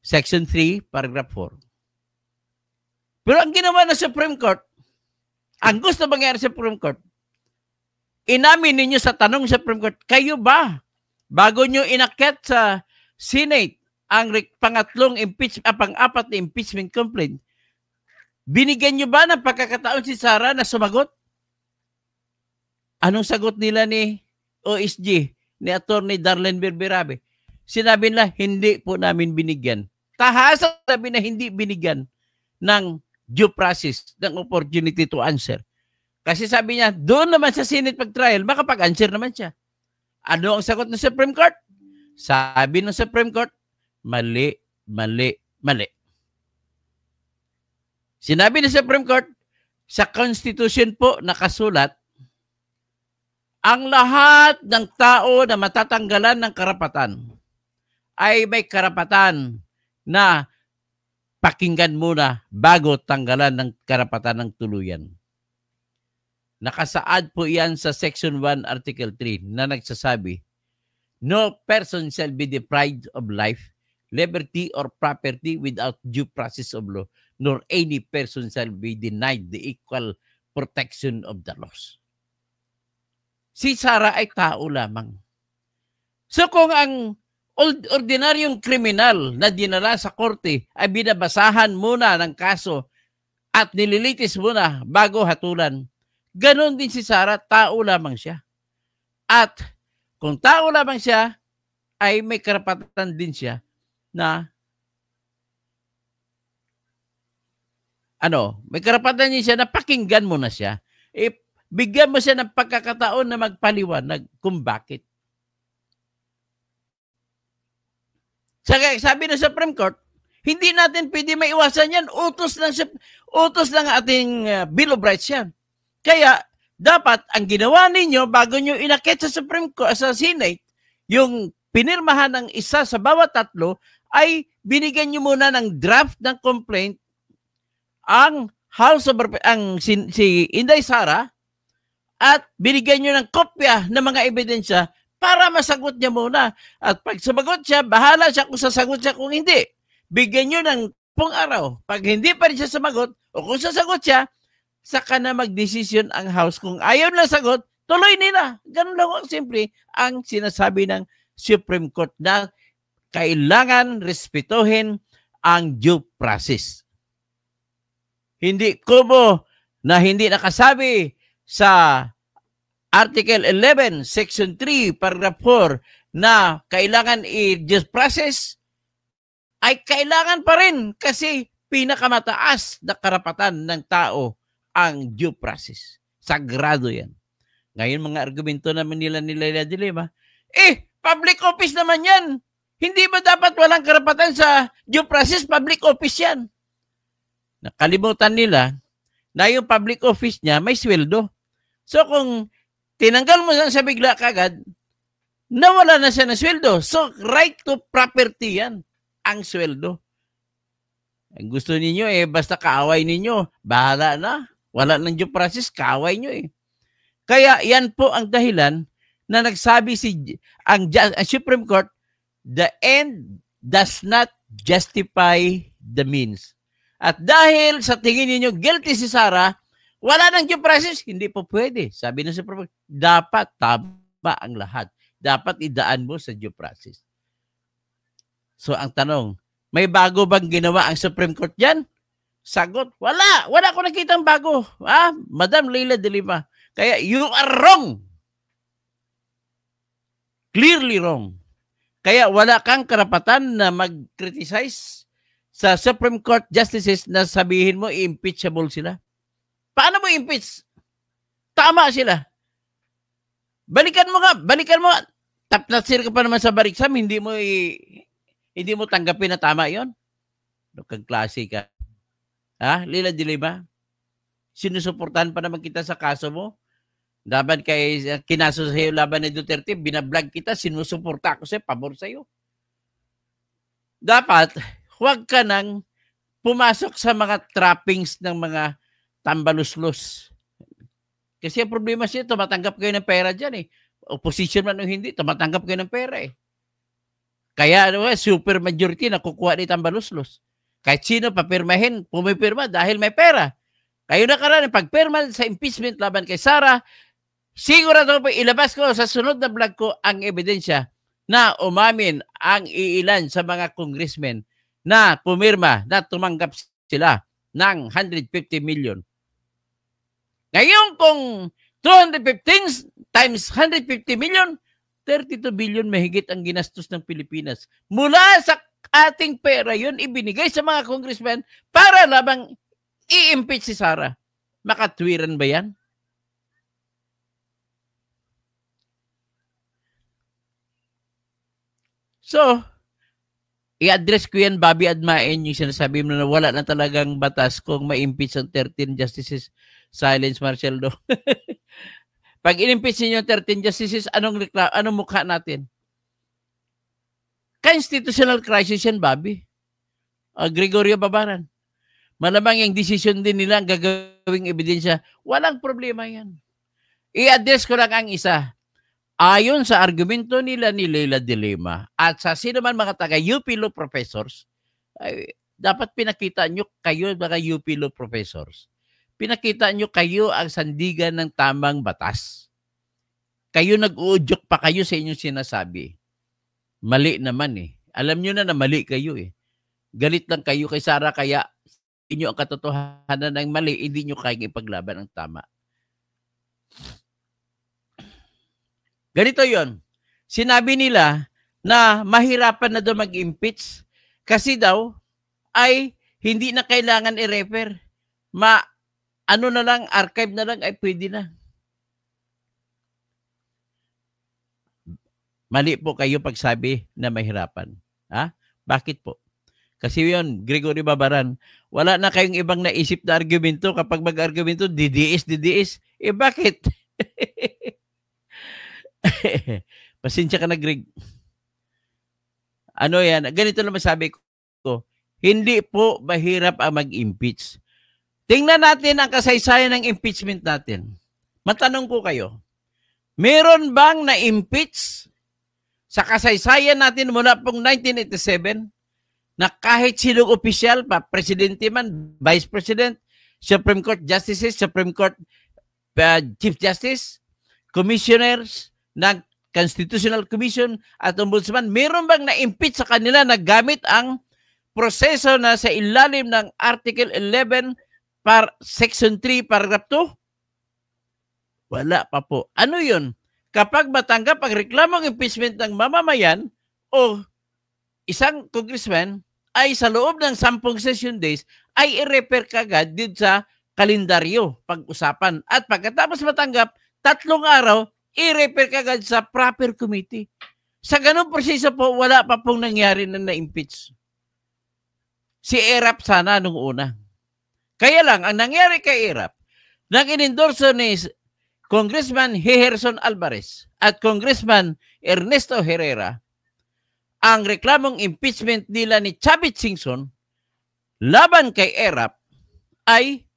Section 3, Paragraph 4. Pero ang ginawa ng Supreme Court, ang gusto mangyari sa Supreme Court, inamin ninyo sa tanong sa Supreme Court, kayo ba, bago nyo inakyat sa Senate ang pang-apat na impeachment complaint, binigyan nyo ba ng pagkakataon si Sara na sumagot? Anong sagot nila ni OSG, ni Attorney Darlene Berberabe? Sinabi nila, hindi po namin binigyan. Tahasa sabi na hindi binigyan ng due process, ng opportunity to answer. Kasi sabi niya, doon naman sa Senate pag-trial, makapag-answer naman siya. Ano ang sagot ng Supreme Court? Sabi ng Supreme Court, mali, mali, mali. Sinabi ng Supreme Court, sa Constitution po nakasulat, ang lahat ng tao na matatanggalan ng karapatan ay may karapatan na pakinggan muna bago tanggalan ng karapatan ng tuluyan. Nakasaad po yan sa Section 1, Article 3 na nagsasabi, no person shall be deprived of life, liberty, or property without due process of law, nor any person shall be denied the equal protection of the laws. Si Sara ay tao lamang. So kung ang ordinaryong kriminal na dinala sa korte ay binabasahan muna ng kaso at nililitis muna bago hatulan, ganon din si Sara, tao lamang siya. At kung tao lamang siya, ay may karapatan din siya na may karapatan din siya na pakinggan mo na siya. Bigyan mo siya ng pagkakataon na magpaliwanag kung bakit. Sabi ng Supreme Court, hindi natin pwede maiwasan yan. Utos ng ating Bill of Rights yan. Kaya, dapat ang ginawa ninyo bago nyo inakyat sa Supreme Court, sa Senate, yung pinirmahan ng isa sa bawat tatlo, ay binigyan nyo muna ng draft ng complaint ang si Inday Sara, at binigyan nyo ng kopya ng mga ebidensya para masagot niya muna. At pag sumagot siya, bahala siya kung sasagot siya kung hindi. Bigyan nyo ng araw. Pag hindi pa rin siya sumagot, o kung sasagot siya, saka na mag-decision ang House. Kung ayaw na sagot, tuloy nila. Ganun lang ang simple ang sinasabi ng Supreme Court na kailangan respetuhin ang due process. Hindi kubo na hindi nakasabi sa Article 11, Section 3, Paragraph 4 na kailangan i-due process ay kailangan pa rin kasi pinakamataas na karapatan ng tao ang due process. Sagrado yan. Ngayon mga argumento naman nila Dilima, public office naman yan. Hindi ba dapat walang karapatan sa due process? Public office yan. Nakalimutan nila na yung public office niya may sweldo. So kung tinanggal mo sa bigla kagad, nawala na siya ng sweldo. So right to property yan, ang sweldo. Ang gusto ninyo basta kaaway ninyo, bahala na. Wala ng due process, kaaway nyo Kaya yan po ang dahilan na nagsabi ang Supreme Court, the end does not justify the means. At dahil sa tingin niyo guilty si Sara, wala nang due process, hindi po pwede. Sabi ng Supreme Court, dapat tama ang lahat. Dapat idaan mo sa due process. So ang tanong, may bago bang ginawa ang Supreme Court diyan? Sagot, wala. Wala ko nakitang bago. Madam Leila de Lima. Kaya you are wrong. Clearly wrong. Kaya wala kang karapatan na mag-criticize sa Supreme Court justices na sabihin mo impeachable sila. Paano mo impeach? Tama sila. Balikan mo. Tapnatsir ka pa naman sa bariksam, hindi mo tanggapin na tama 'yon. Kag klase ka. Leila de Lima? Sinusuportahan pa naman kita sa kaso mo. Laban kay kinaso sa'yo laban ni Duterte, binablog kita, sinusuporta ako sa'yo, pabor sa'yo. Dapat, huwag ka nang pumasok sa mga trappings ng mga tambaluslos. Kasi ang problema siya, tumatanggap kayo ng pera dyan Opposition man o hindi, tumatanggap kayo ng pera Kaya super majority nakukuha ni tambaluslos. Kahit sino papirmahin, pumipirma dahil may pera. Kayo nakaraan, pagpirma sa impeachment laban kay Sara, sigurado po ilabas ko sa sunod na vlog ko ang ebidensya na umamin ang iilan sa mga congressmen na pumirma na tumanggap sila ng 150 million. Ngayon kung 215 times 150 million, 32 billion mahigit ang ginastos ng Pilipinas. Mula sa ating pera yun, ibinigay sa mga congressmen para labang i-impeach si Sara. Makatwiran ba yan? So, i-address ko yan, Bobby Admain, yung sinasabi mo na wala na talagang batas kung ma-impeach ang 13 justices. Silence martial law. Pag in-impeach niyo yung 13 justices, anong mukha natin? Constitutional crisis yan, Bobby. Gregorio Babaran. Malamang yung decision din nila ang gagawing ebidensya. Walang problema yan. I-address ko lang ang isa. Ayon sa argumento nila ni Leila de Lima at sa sino man mga taga-UP Law professors, ay, dapat pinakita nyo kayo mga UP Law professors. Pinakita nyo kayo ang sandigan ng tamang batas. Kayo nag-uudyok pa kayo sa inyong sinasabi. Mali naman eh. Alam nyo na mali kayo eh. Galit lang kayo kay Sara kaya inyo ang katotohanan ng mali, hindi nyo kayang ipaglaban ang tama. Ganito yon. Sinabi nila na mahirapan na daw mag-impeach kasi daw ay hindi na kailangan i-refer. Ano na lang, archive na lang ay pwede na. Mali po kayo pagsabi na mahirapan. Ha? Bakit po? Kasi yun, Gregory Babaran, wala na kayong ibang naisip na argumento. Kapag mag-argumento, DDS. Eh bakit? Pasensya ka na, Greg. Ano yan? Ganito naman sabi ko, hindi po mahirap ang mag-impeach. Tingnan natin ang kasaysayan ng impeachment natin. Matanong ko kayo, meron bang na-impeach sa kasaysayan natin mula pong 1987 na kahit sinong opisyal pa, presidente man, vice president, Supreme Court justices, Supreme Court Chief Justice, commissioners ng Constitutional Commission at Ombudsman, meron bang na-impeach sa kanila na gamit ang proseso na sa ilalim ng Article 11 Section 3, Paragraph 2? Wala pa po. Ano yun? Kapag matanggap ang reklamong impeachment ng mamamayan o isang congressman, ay sa loob ng 10 session days, ay i-refer kagad dito sa kalendaryo pag-usapan. At pagkatapos matanggap, 3 araw, i-refer kagad sa proper committee. Sa ganung proseso po, wala pa pong nangyari na na-impeach. Si ERAP sana nung una. Kaya lang, ang nangyari kay ERAP, nang inendorso ni Congressman Heherson Alvarez at Congressman Ernesto Herrera, ang reklamong impeachment nila ni Chavit Singson laban kay ERAP ay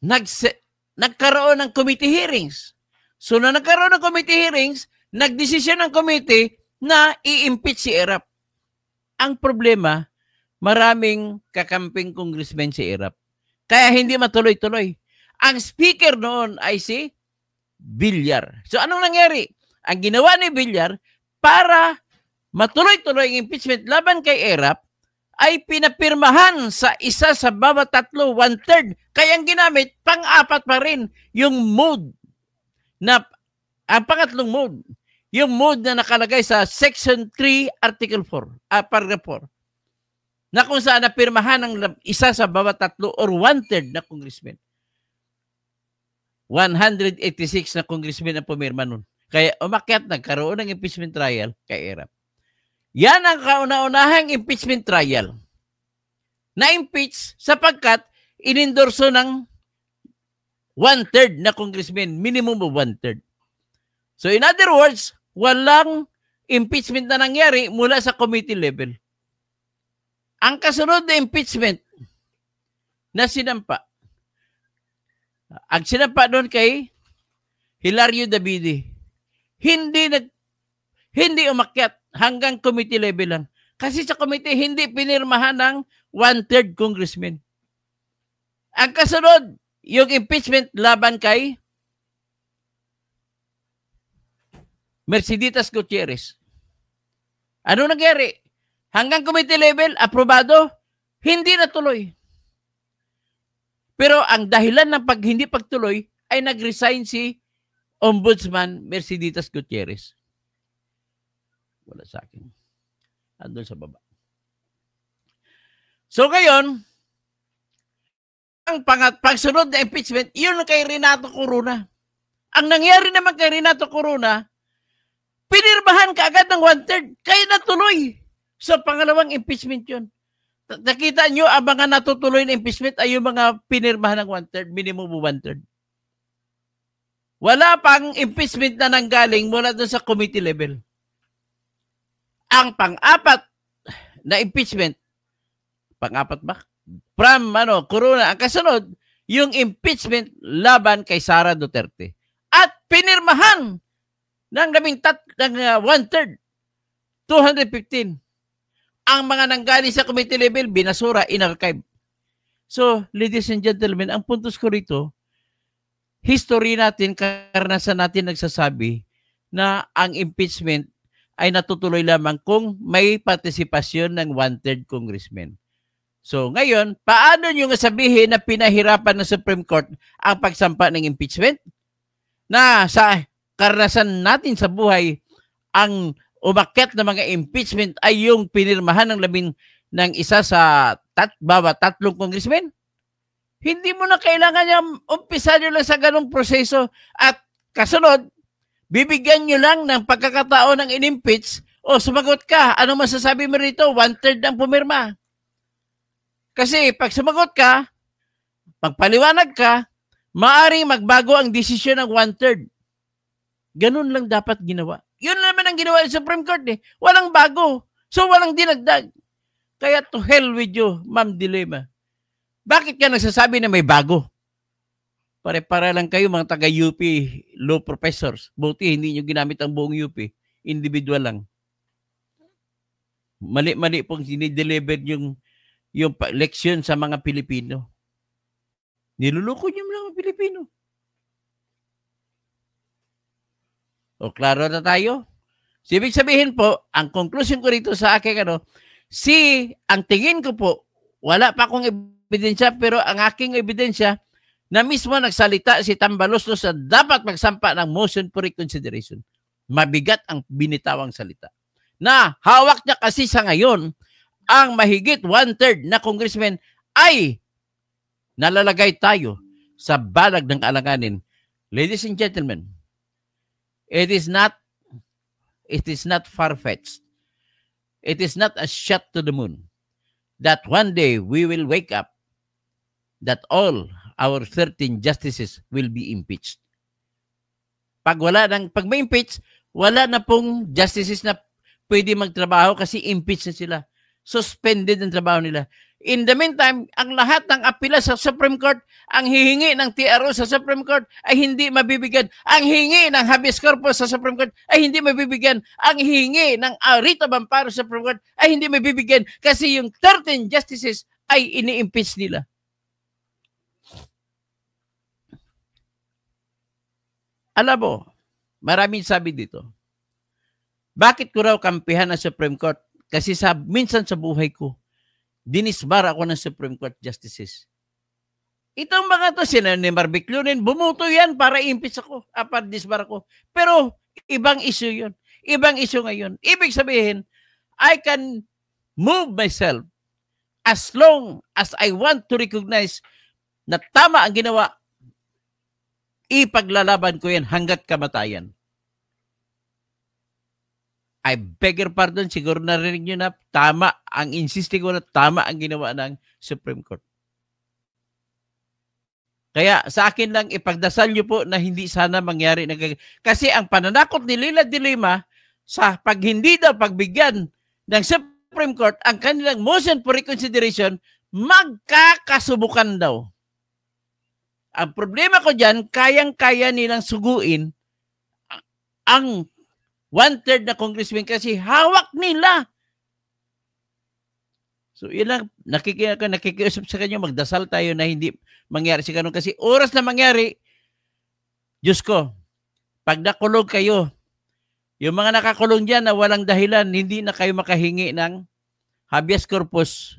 nagkaroon ng committee hearings. So na nagkaroon ng committee hearings, nagdesisyon ng committee na i-impeach si ERAP. Ang problema, maraming kakamping congressman si ERAP. Kaya hindi matuloy-tuloy. Ang speaker noon ay si Villar. So anong nangyari? Ang ginawa ni Villar para matuloy-tuloy ang impeachment laban kay ERAP ay pinapirmahan sa isa sa bawat 3, 1/3. Kaya ang ginamit, pang-4 pa rin yung mode na, ang pangatlong mode, yung mode na nakalagay sa Section 3, Article 4, Paragraph 4. Na kung saan napirmahan ng isa sa bawat 3 or 1/3 na congressman. 186 na congressman ang pumirma nun. Kaya umakyat, nagkaroon ng impeachment trial kay ERAP. Yan ang kauna-unahang impeachment trial. Na-impeach sapagkat inendorso ng 1/3 na congressman, minimum of 1/3. So in other words, walang impeachment na nangyari mula sa committee level. Ang kasunod na impeachment na sinampa, ang sinampa doon kay Hilario Davide, hindi umakyat hanggang committee level lang. Kasi sa committee, hindi pinirmahan ng 1/3 congressman. Ang kasunod, yung impeachment laban kay Merceditas Gutierrez. Ano nangyari? Hanggang committee level, aprobado, hindi natuloy. Pero ang dahilan ng hindi pagtuloy ay nag-resign si Ombudsman Merceditas Gutierrez. Wala sa akin. Andun sa baba. So ngayon, ang pagsunod na impeachment, yun kay Renato Corona. Ang nangyari naman kay Renato Corona, pinirmahan ka agad ng 1/3, kaya natuloy. So pangalawang impeachment yun. Nakita nyo, ang mga natutuloy na impeachment ay yung mga pinirmahan ng 1/3, minimum 1/3. Wala pang impeachment na nanggaling mula doon sa committee level. Ang pang-apat na impeachment, pang-apat ba? From Corona, ang kasunod, yung impeachment laban kay Sara Duterte. At pinirmahan ng 1/3, 215. Ang mga nanggaling sa committee level, binasura, inarchive. So, ladies and gentlemen, ang puntos ko rito, history natin, karanasan natin nagsasabi na ang impeachment ay natutuloy lamang kung may partisipasyon ng 1/3 congressman. So, ngayon, paano nyo nga sabihin na pinahirapan ng Supreme Court ang pagsampa ng impeachment? Na sa karanasan natin sa buhay, ang umakyat na mga impeachment ay yung pinirmahan ng isa sa bawat 3 congressmen. Hindi mo na kailangan niya umpisa nyo lang sa ganong proseso. At kasunod, bibigyan nyo lang ng pagkakataon ng in-impeach o sumagot ka. Ano masasabi mo rito? 1/3 ang pumirma. Kasi pag sumagot ka, magpaliwanag ka, maaaring magbago ang desisyon ng 1/3. Ganun lang dapat ginawa. Yun naman ang ginawa ng Supreme Court eh. Walang bago. So walang dinagdag. Kaya to hell with you, Ma'am Dilema. Bakit ka nagsasabi na may bago? Pare-para lang kayo mga taga-UP law professors. Buti hindi nyo ginamit ang buong UP. Individual lang. Mali-mali pong sinideliver yung leksyon sa mga Pilipino. Niluloko nyo lang ang Pilipino. O, klaro na tayo? So, ibig sabihin po, ang conclusion ko rito sa aking ang tingin ko po, wala pa akong ebidensya, pero ang aking ebidensya, na mismo nagsalita si Tambalos sa dapat magsampa ng motion for reconsideration. Mabigat ang binitawang salita. Na hawak niya kasi sa ngayon, ang mahigit 1/3 na congressman ay nalalagay tayo sa balag ng alanganin. Ladies and gentlemen, it is not far-fetched. It is not a shot to the moon that one day we will wake up that all our 13 justices will be impeached. Pag may impeach, wala na pong justices na pwede magtrabaho kasi impeach na sila. Suspended ang trabaho nila. In the meantime, ang lahat ng apela sa Supreme Court, ang hihingi ng TRO sa Supreme Court ay hindi mabibigyan. Ang hihingi ng habeas corpus sa Supreme Court ay hindi mabibigyan. Ang hihingi ng writ of amparo sa Supreme Court ay hindi mabibigyan kasi yung 13 justices ay ini-impeach nila. Alam mo, maraming sabi dito, bakit ko raw kampihan ang Supreme Court? Kasi minsan sa buhay ko, dinisbar ako ng Supreme Court Justices. Itong mga to, sila ni Marbiclunin, bumuto yan para i-impeach ako, para disbar ako. Pero, ibang issue yun. Ibang issue ngayon. Ibig sabihin, I can move myself as long as I want to recognize na tama ang ginawa, ipaglalaban ko yan hanggat kamatayan. I beg your pardon, siguro narinig nyo na tama, ang insisting ko na tama ang ginawa ng Supreme Court. Kaya sa akin lang, ipagdasal nyo po na hindi sana mangyari. Kasi ang pananakot ni Leila de Lima sa hindi daw pagbigyan ng Supreme Court ang kanilang motion for reconsideration, magkakasubukan daw. Ang problema ko dyan, kayang-kaya nilang suguin ang 1/3 na congressman kasi hawak nila So, yun lang, nakikiusap sa kanya, magdasal tayo na hindi mangyari si ganun. Kasi oras na mangyari, Diyos ko, pag nakulong kayo, yung mga nakakulong dyan na walang dahilan, hindi na kayo makahingi ng habeas corpus.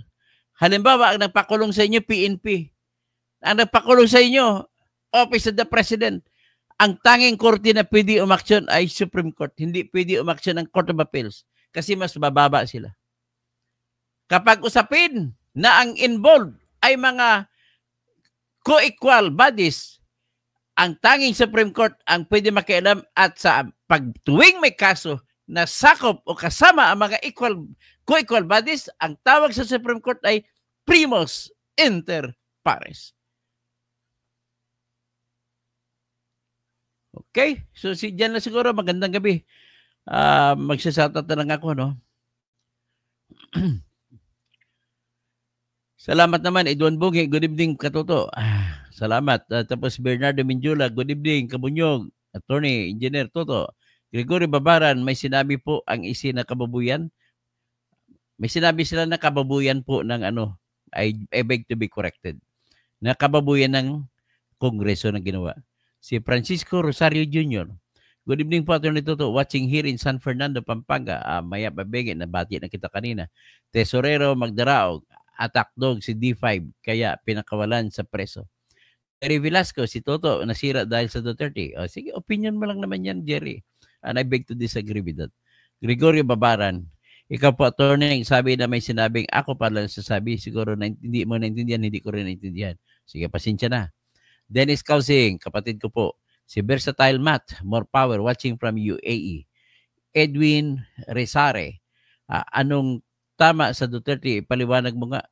Halimbawa, ang nagpakulong sa inyo, PNP. Ang nagpakulong sa inyo, Office of the President. Ang tanging korte na pwede umaksyon ay Supreme Court. Hindi pwede umaksyon ng Court of Appeals kasi mas bababa sila. Kapag usapin na ang involved ay mga co-equal bodies, ang tanging Supreme Court ang pwede makialam at sa pagtuwing may kaso na sakop o kasama ang mga co-equal bodies, ang tawag sa Supreme Court ay primus inter pares. Okay? So, dyan na siguro. Magandang gabi. Magsasoutout na lang ako, no? Salamat naman, Edwin Bungi. Good evening, Katoto. Salamat. Tapos, Bernardo Minjula. Good evening, Kabunyog. Attorney, Engineer Toto. Gregory Babaran, may sinabi po ang isi na kababuyan. May sinabi sila na kababuyan po ng ano, I beg to be corrected. Na kababuyan ng Kongreso na ginawa. Si Francisco Rosario Jr. Good evening po, Atty. Toto. Watching here in San Fernando, Pampanga. Maya Babengit, nabati na kita kanina. Tesorero Magdaraog. Attack dog si D5. Kaya pinakawalan sa preso. Jerry Velasco, si Toto, nasira dahil sa Duterte. Sige, opinion mo lang naman yan, Jerry. And I beg to disagree with that. Gregorio Babaran. Ikaw po, attorney, sabi na may sinabing ako pala sasabi. Siguro na, hindi mo naintindihan, hindi ko rin naintindihan. Sige, pasensya na. Dennis Kausing, kapatid ko po. Si Versatile Matt, more power, watching from UAE. Edwin Resare, anong tama sa Duterte? Paliwanag mo nga.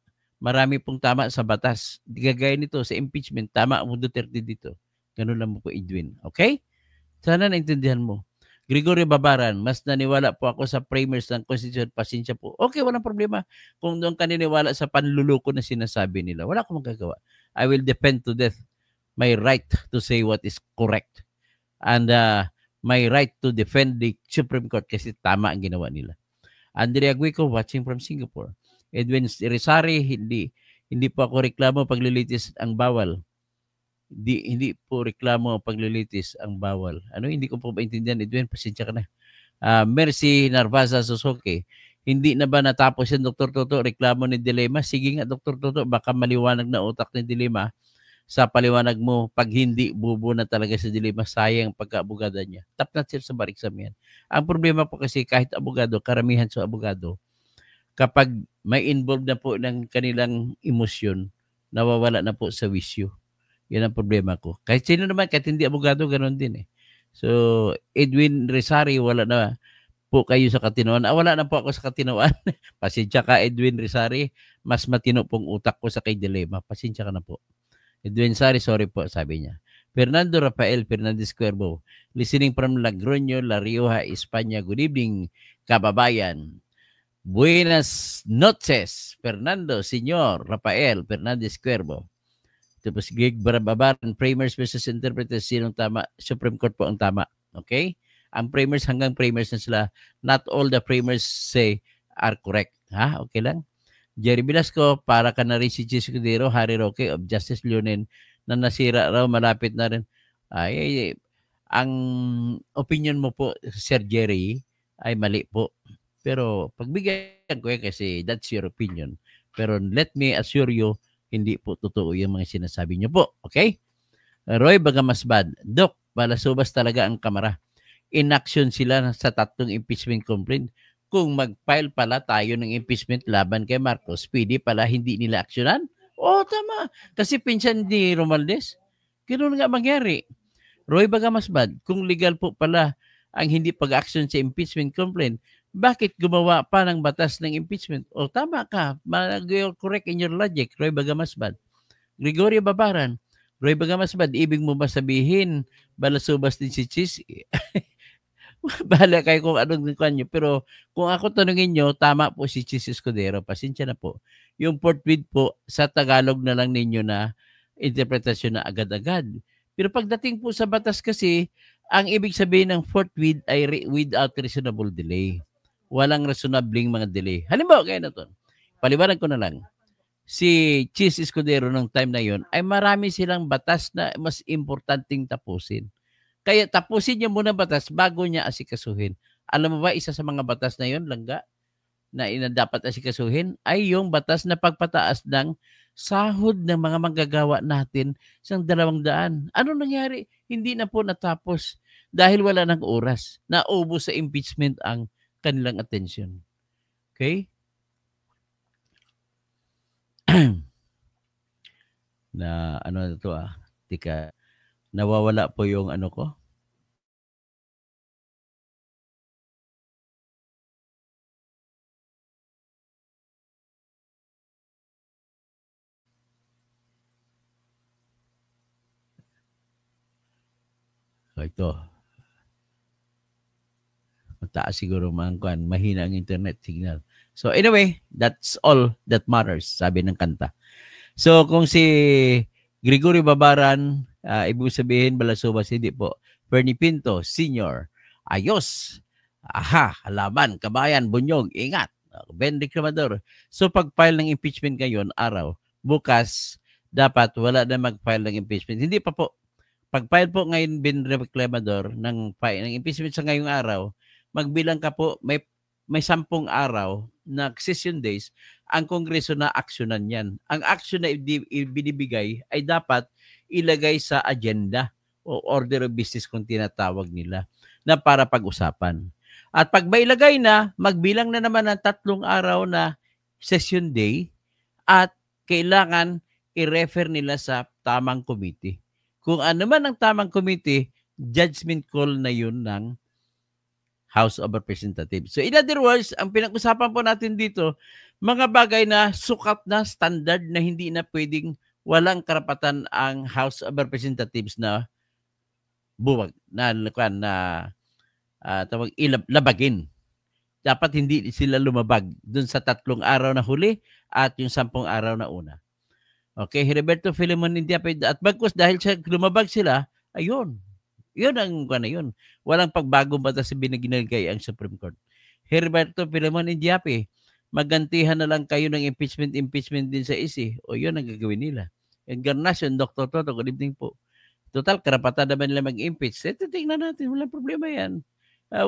Marami pong tama sa batas. Gagaya nito sa impeachment, tama ang Duterte dito. Ganun lang mo po, Edwin. Okay? Sana naintindihan mo. Gregorio Babaran, mas naniwala po ako sa framers ng Constitution. Pasensya po. Okay, walang problema. Kung doon ka niniwala sa panluluko na sinasabi nila, wala akong magagawa. I will defend to death my right to say what is correct. And my right to defend the Supreme Court kasi tama ang ginawa nila. Andrea Guico, watching from Singapore. Edwin Rizari, hindi po ako reklamo paglilitis ang bawal. Hindi po reklamo paglilitis ang bawal. Ano, hindi ko po maintindihan, Edwin, pasensya ka na. Mercy Narvaza Susoke, hindi na ba natapos yung Dr. Toto reklamo ni Dilema? Sige nga, Dr. Toto, baka maliwanag na utak ni Dilema sa paliwanag mo. Pag hindi, bubo na talaga sa Dilema, sayang pagka-abogada niya. Tap na sir sa bariksam yan. Ang problema po kasi kahit abogado, karamihan sa abogado, kapag may involved na po ng kanilang emosyon, nawawala na po sa wisyo. Yan ang problema ko. Kahit sino naman, kahit hindi abogado, ganoon din eh. So, Edwin Rizari, wala na po kayo sa katinawaan. Wala na po ako sa katinawaan. Pasensya ka, Edwin Rizari. Mas matino pong utak ko sa kay Dilema. Pasensya ka na po. Edwin Rizari, sorry po, sabi niya. Fernando Rafael Fernandez Cuervo, listening from Logroño, La Rioja, España. Good evening, kababayan. Buenas noches, Fernando, Senyor Rafael Fernandez Cuervo. Tapos Greg Babaran, framers versus interpreters, sinong tama? Supreme Court po ang tama. Okay? Ang framers hanggang framers na sila. Not all the framers say are correct. Ha? Okay lang? Jerry Velasco, para ka na rin si Chis Cudero, Harry Roque of Justice Leonen, na nasira raw, malapit na rin. Ang opinion mo po, Sir Jerry, ay mali po. Pero pagbigyan ko kasi that's your opinion. Pero let me assure you, hindi po totoo yung mga sinasabi niyo po. Okay? Roy Bagamasbad, Dok, balasubas talaga ang Kamara. In-action sila sa 3 impeachment complaint. Kung mag-file pala tayo ng impeachment laban kay Marcos, pwede pala hindi nila aksyonan? Oo, tama. Kasi pinsan ni Romualdez. Ganoon nga mangyari. Roy Bagamasbad, kung legal po pala ang hindi pag-action sa impeachment complaint, bakit gumawa pa ng batas ng impeachment? O tama ka, you're correct in your logic, Roy Bagamasbad. Gregorio Babaran, Roy Bagamasbad, ibig mo ba sabihin, balasubas din si Chis? Bahala kayo kung anong nyo. Pero kung ako tanungin nyo, tama po si Chis Escudero. Pasensya na po. Yung forthwith po, sa Tagalog na lang ninyo na interpretasyon na agad-agad. Pero pagdating po sa batas kasi, ang ibig sabihin ng forthwith ay without reasonable delay. Walang reasonabling mga delay. Halimbawa, kaya na to. paliwanag ko na lang. Si Chis Escudero nung time na yon ay marami silang batas na mas importanteng tapusin. Kaya tapusin niya muna batas bago niya asikasuhin. Alam mo ba, isa sa mga batas na yon, Langga, na dapat asikasuhin ay yung batas na pagpataas ng sahod ng mga manggagawa natin sa 200. Ano nangyari? Hindi na po natapos dahil wala ng oras. Naubos sa impeachment ang kanilang atensyon. Okay? Na ano na to tika, nawawala po yung ano ko. So ito, mataas siguro mahina ang internet signal. So anyway, that's all that matters, sabi ng kanta. So kung si Gregory Babaran, ibig sabihin Balasubas, hindi po. Fernie Pinto, Senior, ayos. Aha, halaman, kabayan, bunyog, ingat. Ben Reclamador. So pag-file ng impeachment ngayon, araw, bukas, dapat wala na mag-file ng impeachment. Hindi pa po. Pag-file po ngayon, Ben Reclamador, ng impeachment sa ngayong araw, magbilang ka po, may 10 araw na session days, ang Kongreso na aksyonan yan. Ang aksyon na binibigay ay dapat ilagay sa agenda o order of business kung tinatawag nila na para pag-usapan. At pag mailagay na, magbilang na naman ng 3 araw na session day at kailangan i-refer nila sa tamang committee. Kung ano man ang tamang committee, judgment call na yun ng House of Representatives. So in other words, ang pinag-usapan po natin dito, mga bagay na sukat na, standard na hindi na pwedeng walang karapatan ang House of Representatives na buwag, labagin. Dapat hindi sila lumabag dun sa 3 araw na huli at yung 10 araw na una. Okay, Heriberto Filemon Indiape, at bagkus dahil lumabag sila, ayun, yun ang yun. Walang pagbagong batas sa binigay ang Supreme Court. Heriberto Filemon Indiape, magantihan na lang kayo ng impeachment din sa ISI. O yun ang gagawin nila. Encarnacion, Dr. Toto, good evening po. Total, karapatan naman nila mag-impeach. Tingnan natin, walang problema yan.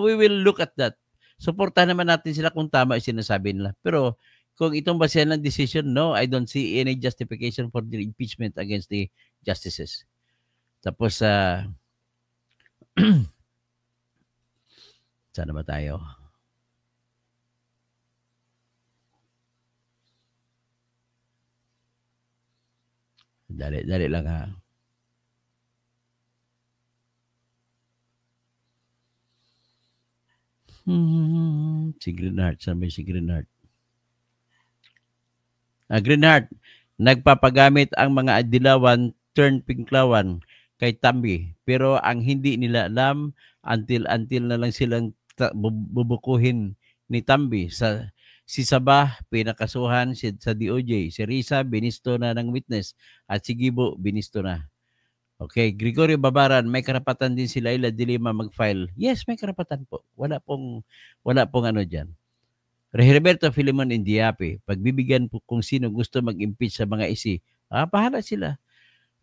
We will look at that. Suportahan naman natin sila kung tama yung sinasabi nila. Pero kung itong basehan ng decision, no, I don't see any justification for the impeachment against the justices. Tapos, saan ba tayo? Dali lang ha. Si Greenheart. Saan ba si Greenheart? Greenheart, nagpapagamit ang mga Adilawan turn Pinklawan kay Tambi. Pero ang hindi nila alam, until na lang silang bubukuhin ni Tambi. Si Sabah, pinakasuhan sa DOJ. Si Risa, binisto na ng witness. At si Gibo, binisto na. Okay, Gregorio Babaran, may karapatan din si Laila Dilima mag-file. Yes, may karapatan po. Wala pong ano dyan. Heriberto Filemon Indiape, pagbibigyan po kung sino gusto mag-impeach sa mga isi, pahala sila.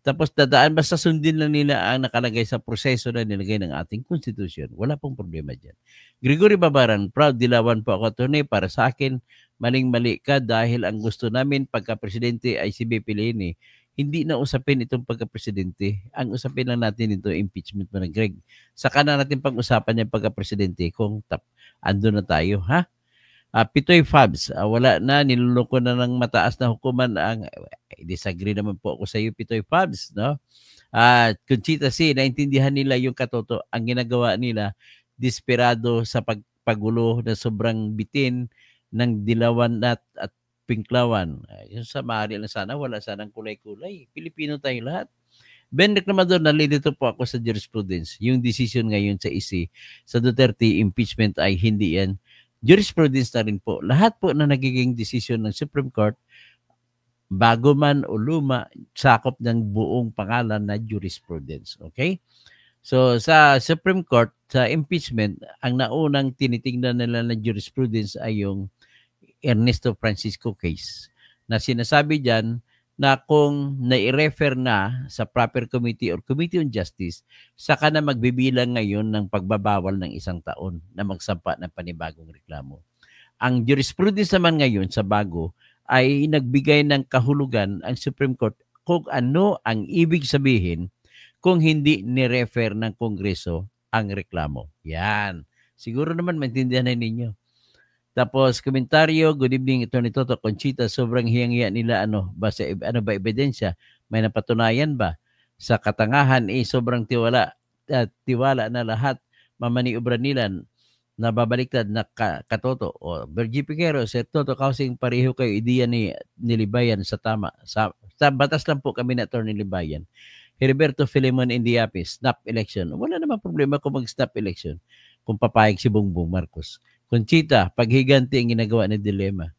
Tapos dadaan, basta sundin lang nila ang nakalagay sa proseso na nilagay ng ating konstitusyon. Wala pong problema dyan. Gregory Babaran, proud Dilawan po ako, Tony. Para sa akin, maling-mali ka dahil ang gusto namin pagka-presidente ay si BP Leni. Hindi na usapin itong pagka-presidente. Ang usapin lang natin ito, impeachment mo ng Greg. Saka na natin pag-usapan yung pagka-presidente kung ando na tayo, ha? Pitoy Fabs, wala na, niluloko na ng mataas na hukuman ang, disagree naman po ako sa iyo, Pitoy Fabs, no? Conchita C, naintindihan nila yung katoto, ang ginagawa nila, desperado sa pagpagulo na sobrang bitin ng Dilawan at Pinklawan. Yung sa maaari lang sana, wala sanang kulay-kulay. Pilipino tayo lahat. Ben Reclamador, nalilito po ako sa jurisprudence. Yung decision ngayon sa ISI, sa Duterte impeachment ay hindi yan jurisprudence na rin po. Lahat po na nagiging decision ng Supreme Court, bago man o luma, sakop ng buong pangalan na jurisprudence. Okay? So, sa Supreme Court, sa impeachment, ang naunang tinitingnan nila na jurisprudence ay yung Ernesto Francisco case na sinasabi diyan na kung nai-refer na sa proper committee or Committee on Justice, saka na magbibilang ngayon ng pagbabawal ng 1 taon na magsampa ng panibagong reklamo. Ang jurisprudence naman ngayon sa bago ay nagbigay ng kahulugan ang Supreme Court kung ano ang ibig sabihin kung hindi ni-refer ng Kongreso ang reklamo. Yan. Siguro naman maintindihan na ninyo. Tapos komentaryo, good evening Attorney Toto, Conchita, sobrang hiyang-hiya nila ano ba ebidensya? May napatunayan ba? Sa katangahan sobrang tiwala na lahat mamaniobra nila na babaliktad na katoto. O Virgie Piquero, Sir Toto, kausing pareho kayo ideya ni Libayan sa tama. Sa batas lang po kami na Attorney Libayan. Heriberto Filemon Indiapis, snap election. Wala naman problema kung mag-snap election kung papayag si Bongbong Marcos. Conchita, paghiganti ang ginagawa ni Dilema.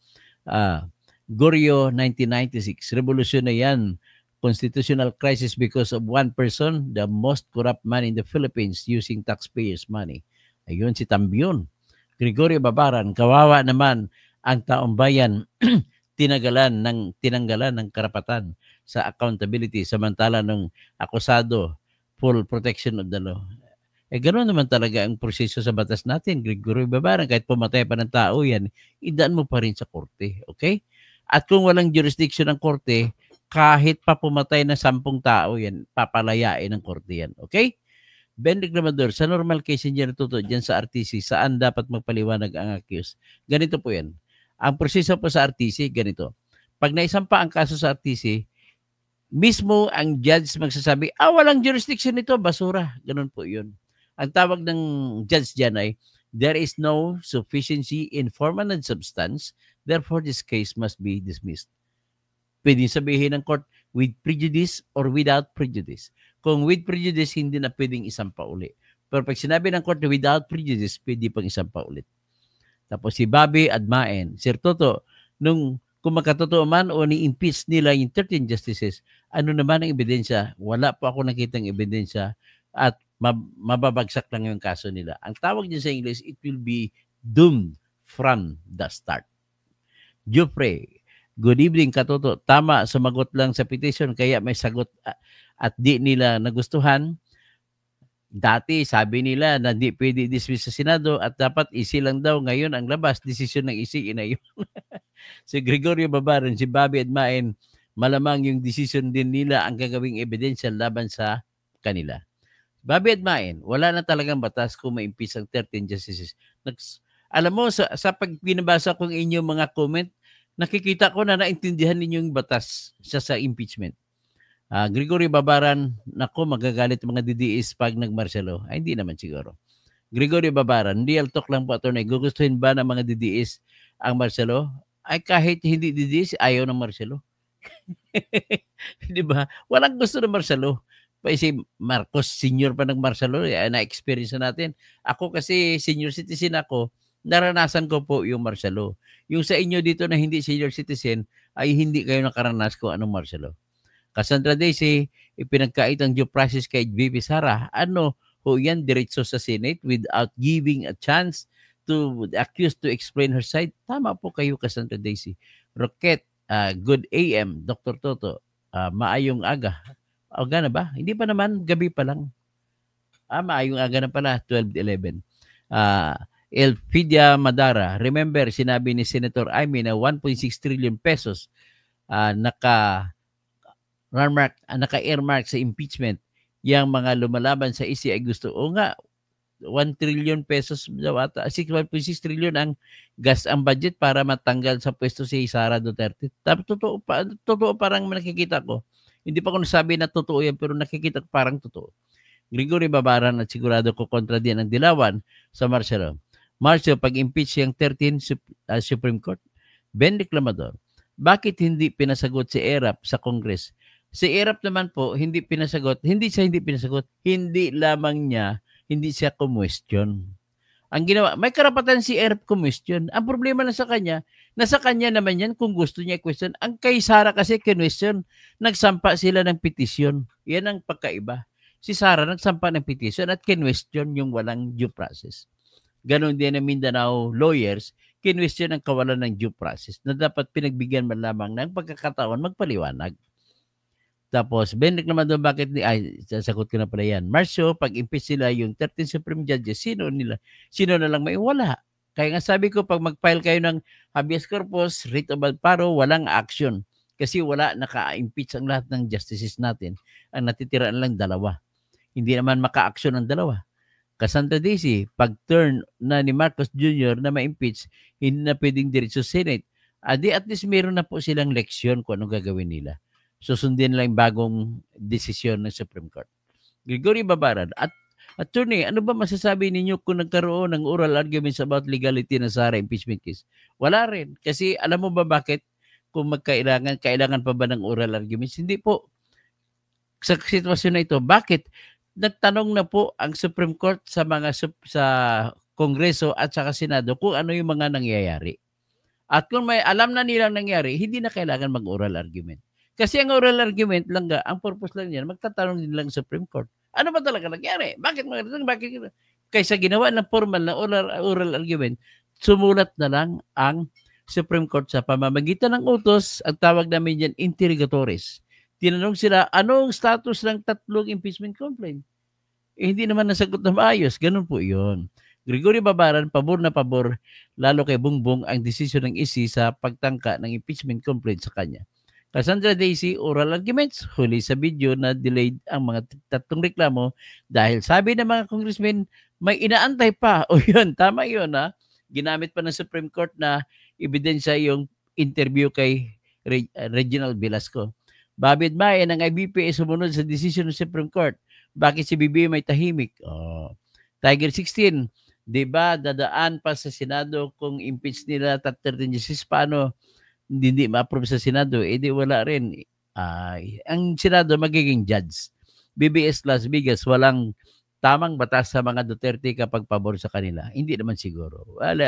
Gorio 1996, revolusyon na yan. Constitutional crisis because of one person, the most corrupt man in the Philippines using taxpayers' money. Ayun si Tambion. Gregorio Babaran, kawawa naman ang taong bayan tinanggalan ng karapatan sa accountability samantala ng akusado, full protection of the law. Gano'n naman talaga ang proseso sa batas natin, Gregorio Babaran. Kahit pumatay pa ng tao yan, idaan mo pa rin sa korte. Okay? At kung walang jurisdiction ng korte, kahit pa pumatay na 10 tao yan, papalayain ng korte yan. Okay? Ben Reclamador, sa normal case yan natuto dyan sa RTC, saan dapat magpaliwanag ang accused? Ganito po yan. Ang proseso po sa RTC, ganito. Pag naisampa ang kaso sa RTC, mismo ang judge magsasabi, walang jurisdiction nito, basura. Ganun po yun. Ang tawag ng judge dyan ay, there is no sufficiency in form and substance, therefore this case must be dismissed. Pwede sabihin ng court, with prejudice or without prejudice. Kung with prejudice, hindi na pwedeng isampa uli. Pero pag sinabi ng court na without prejudice, pwede pang isampa ulit. Tapos si Bobby Admaen, Sir Toto, kung makatotoo man o ni-impeach nila yung 13 justices, ano naman ang ebidensya? Wala pa ako nakitang ebidensya at mababagsak lang yung kaso nila. Ang tawag niya sa English, it will be doomed from the start. Jufre, good evening Katoto. Tama, sumagot lang sa petition kaya may sagot at di nila nagustuhan. Dati sabi nila na di pwede dismiss sa Senado at dapat isi lang daw. Ngayon ang labas, desisyon ng isi na yun. Si Gregorio Babaran, si Bobby Admaen, malamang yung desisyon din nila ang gagawing ebidensya laban sa kanila. Bobby Admaen, wala na talagang batas kung ma-impeach ang 13 justices. Alam mo, sa pag binabasa kong inyong mga comment, nakikita ko na naintindihan ninyo yung batas sa impeachment. Gregorio Babaran, naku, magagalit mga DDS pag nagmarsyalo. Ay, hindi naman siguro. Gregorio Babaran, real talk lang po, attorney. Gugustuhin ba ng mga DDS ang marsyalo? Ay, kahit hindi DDS, ayaw ng marsyalo. Di ba? Walang gusto ng marsyalo. Si Marcos, senior pa ng marsyalo, na-experience natin. Ako kasi, senior citizen ako, naranasan ko po yung marsyalo. Yung sa inyo dito na hindi senior citizen, ay hindi kayo nakaranas ko anong marsyalo. Cassandra Daisy, ipinagkait ang due process kay VP Sara. Ano ho yan, diretso sa Senate without giving a chance to the accused to explain her side? Tama po kayo, Cassandra Daisy. Rocket, good AM, Dr. Toto, maayong aga. Aga na ba? Hindi pa naman, gabi pa lang. Maayong aga na pala, 12-11. Elfidia Madara, remember, sinabi ni Senator Amy na 1.6 trillion pesos naka-earmark sa impeachment. Yang mga lumalaban sa isi ay gusto. O nga, 1 trillion pesos daw ata. 1.6 trillion ang budget para matanggal sa pwesto si Sara Duterte. Totoo parang nakikita ko. Hindi pa ko nasabi na totoo yan, pero nakikita ko parang totoo. Gregory Babaran at sigurado ko kontra din ang dilawan sa Marcelo. Marcelo, pag-impeach yung 13 Supreme Court. Ben Reclamador, bakit hindi pinasagot si ERAP sa Congress? Si ERAP naman po, hindi siya hindi pinasagot. Hindi lamang niya, hindi siya kumwestiyon. Ang ginawa, may karapatan si ERAP kumwestiyon. Ang problema na sa kanya, nasa kanya naman yan kung gusto niya i-question. Ang kay Sara kasi kinwestiyon, nagsampa sila ng petisyon. Yan ang pagkaiba. Si Sara nagsampa ng petisyon at kinwestiyon yung walang due process. Ganon din ang Mindanao lawyers, kinwestiyon ang kawalan ng due process na dapat pinagbigyan man lamang ng pagkakataon magpaliwanag. Tapos, Benedict naman doon, bakit sasagot ko na pala yan. Marcio, pag-impeach sila yung 13 Supreme Judges, sino na lang may wala. Kaya nga sabi ko, pag mag-file kayo ng habeas corpus, writ of amparo, walang action. Kasi wala, naka-impeach ang lahat ng justices natin. Ang natitira lang 2. Hindi naman maka-action ang 2. Cassandra Daisy, pag-turn na ni Marcos Jr. na ma-impeach, hindi na pwedeng diretso Senate. At least meron na po silang leksyon kung anong gagawin nila. Susundin lang bagong desisyon ng Supreme Court. Gregory Babaran, at attorney, ano ba masasabi ninyo kung nagkaroon ng oral arguments about legality ng Sara impeachment case? Wala rin. Kasi alam mo ba bakit kung kailangan pa ba ng oral arguments? Hindi po. Sa sitwasyon na ito, bakit? Nagtanong na po ang Supreme Court sa sa Kongreso at sa Senado kung ano yung mga nangyayari. At kung may alam na nilang nangyari, hindi na kailangan mag-oral argument. Kasi ang oral argument lang, ang purpose lang yan, magtatanong din lang sa Supreme Court. Ano ba talaga nangyari? Bakit? Kaysa ginawa ng formal na oral argument, sumulat na lang ang Supreme Court sa pamamagitan ng utos, ang tawag namin yan, interrogatories. Tinanong sila, anong status ng 3 impeachment complaint? Hindi naman nasagot na maayos. Ganun po yun. Gregory Babaran, pabor na pabor, lalo kay Bongbong ang desisyon ng ICC sa pagtangka ng impeachment complaint sa kanya. Cassandra Daisy, oral arguments, huli sa video na delayed ang mga 3 reklamo dahil sabi ng mga congressmen, may inaantay pa. O yun, tama yun ha. Ginamit pa ng Supreme Court na ebidensya yung interview kay Reginald Velasco. Babid Mayan ng IBP ay sumunod sa desisyon ng Supreme Court. Bakit si BBM may tahimik? Tiger 16, di ba dadaan pa sa Senado kung impeach nila 13 justices, paano hindi ma-approve sa Senado? Di wala rin. Ang Senado magiging judge. BBS Las Vegas, walang tamang batas sa mga Duterte kapag pabor sa kanila. Hindi naman siguro. Well,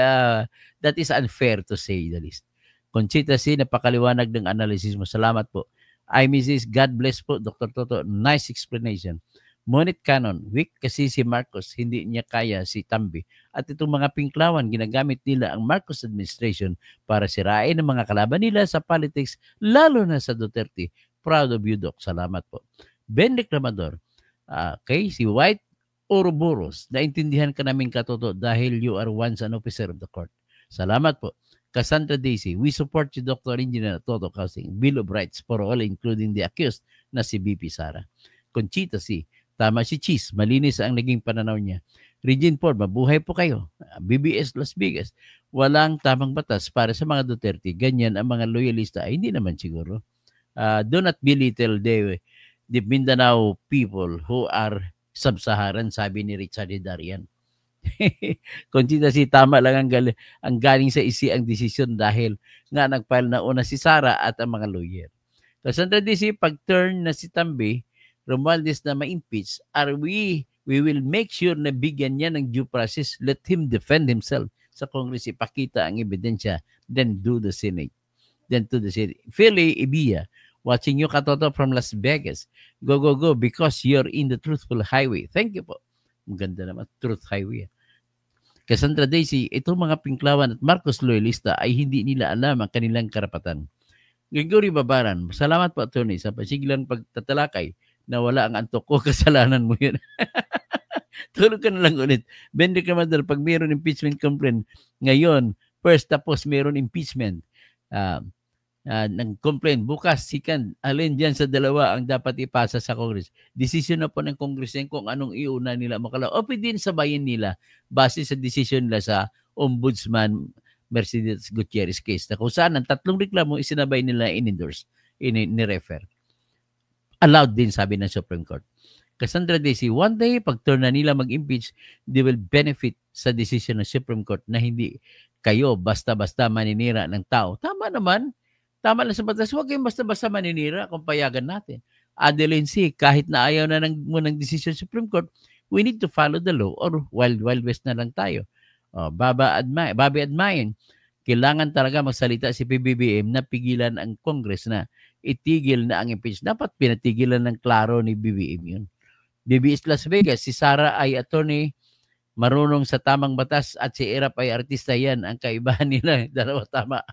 that is unfair to say the least. Conchita C, napakaliwanag ng analysis mo. Salamat po. I Mrs. God bless po, Dr. Toto. Nice explanation. Monit Canon, weak kasi si Marcos, hindi niya kaya si Tambi. At itong mga pinklawan, ginagamit nila ang Marcos administration para sirain ang mga kalaban nila sa politics, lalo na sa Duterte. Proud of you, Doc. Salamat po. Ben Reclamador, okay, si White Ouroboros, naintindihan ka namin katoto dahil you are once an officer of the court. Salamat po. Cassandra Daisy, we support you, Dr. Engineer Toto Kausing. Bill of Rights for all, including the accused na si BP Sara. Conchita C, tama si Cheese, malinis ang naging pananaw niya. Regine Ford, mabuhay po kayo. BBS Las Vegas, walang tamang batas para sa mga Duterte. Ganyan ang mga loyalista. Ay, hindi naman siguro. Do not belittle the Mindanao people who are sub-Saharan, sabi ni Richard Darian. Conchita si tama lang ang galing sa isi ang desisyon dahil nga nag-file na una si Sara at ang mga lawyer. Cassandra DC, pag-turn na si Tambi, Romualdez na ma-impeach, we will make sure na bigyan niya ng due process. Let him defend himself sa Congress, ipakita ang ebidensya, then do the Senate. Philly Ibiya, watching you katoto from Las Vegas. Go, go, go, because you're in the truthful highway. Thank you po. Maganda naman, truth highway. Cassandra Daisy, itong mga pinklawan at Marcos loyalista ay hindi nila alam ang kanilang karapatan. Gregory Babaran, salamat po, attorney, sa pasiglang pagtatalakay na wala ang antok ko, kasalanan mo yun. Tulog ka na lang ulit. Benedict Ramadal, pag mayroon impeachment complaint ngayon, first tapos mayroon impeachment ng complaint, bukas, second, alin dyan sa dalawa ang dapat ipasa sa Congress. Desisyon na po ng Congress yan kung anong iuna nila makalaw. O pwede sabayin nila base sa desisyon nila sa Ombudsman Mercedes Gutierrez case na kung saan ang 3 reklamo isinabay nila in-endorse, in-refer. Allowed din, sabi ng Supreme Court. Cassandra Daisy, one day, pag turn na nila mag-impeach, they will benefit sa decision ng Supreme Court na hindi kayo basta-basta maninira ng tao. Tama naman. Tama lang sa batas. Huwag kayong basta-basta maninira kung payagan natin. Adeline C., kahit na ayaw na ng decision ng Supreme Court, we need to follow the law or wild west na lang tayo. Bobby Admayan, kailangan talaga magsalita si PBBM na pigilan ang Congress na itigil na ang impeachment. Dapat pinatigilan ng klaro ni BBM yun. BBS Las Vegas, si Sara ay attorney marunong sa tamang batas at si Erap ay artista, yan ang kaibahan nila. Dalawa tama.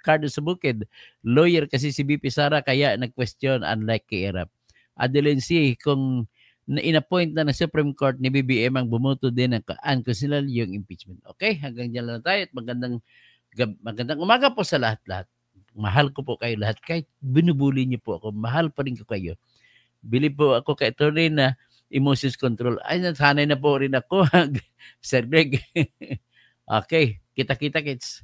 Cardo sa bukid. Lawyer kasi si BP Sara kaya nag-question unlike kay Erap. Adeline C. Kung in-appoint na ng Supreme Court ni BBM ang bumuto din ng unconstitutional yung impeachment. Okay, hanggang dyan lang tayo at magandang umaga po sa lahat-lahat. Mahal ko po kayo lahat. Kahit binubuli niyo po ako, mahal pa rin ko kayo. Believe po ako kay Tony na emotions control. Ay, nasanay na po rin ako. Sir Greg. Okay, kita-kita kids.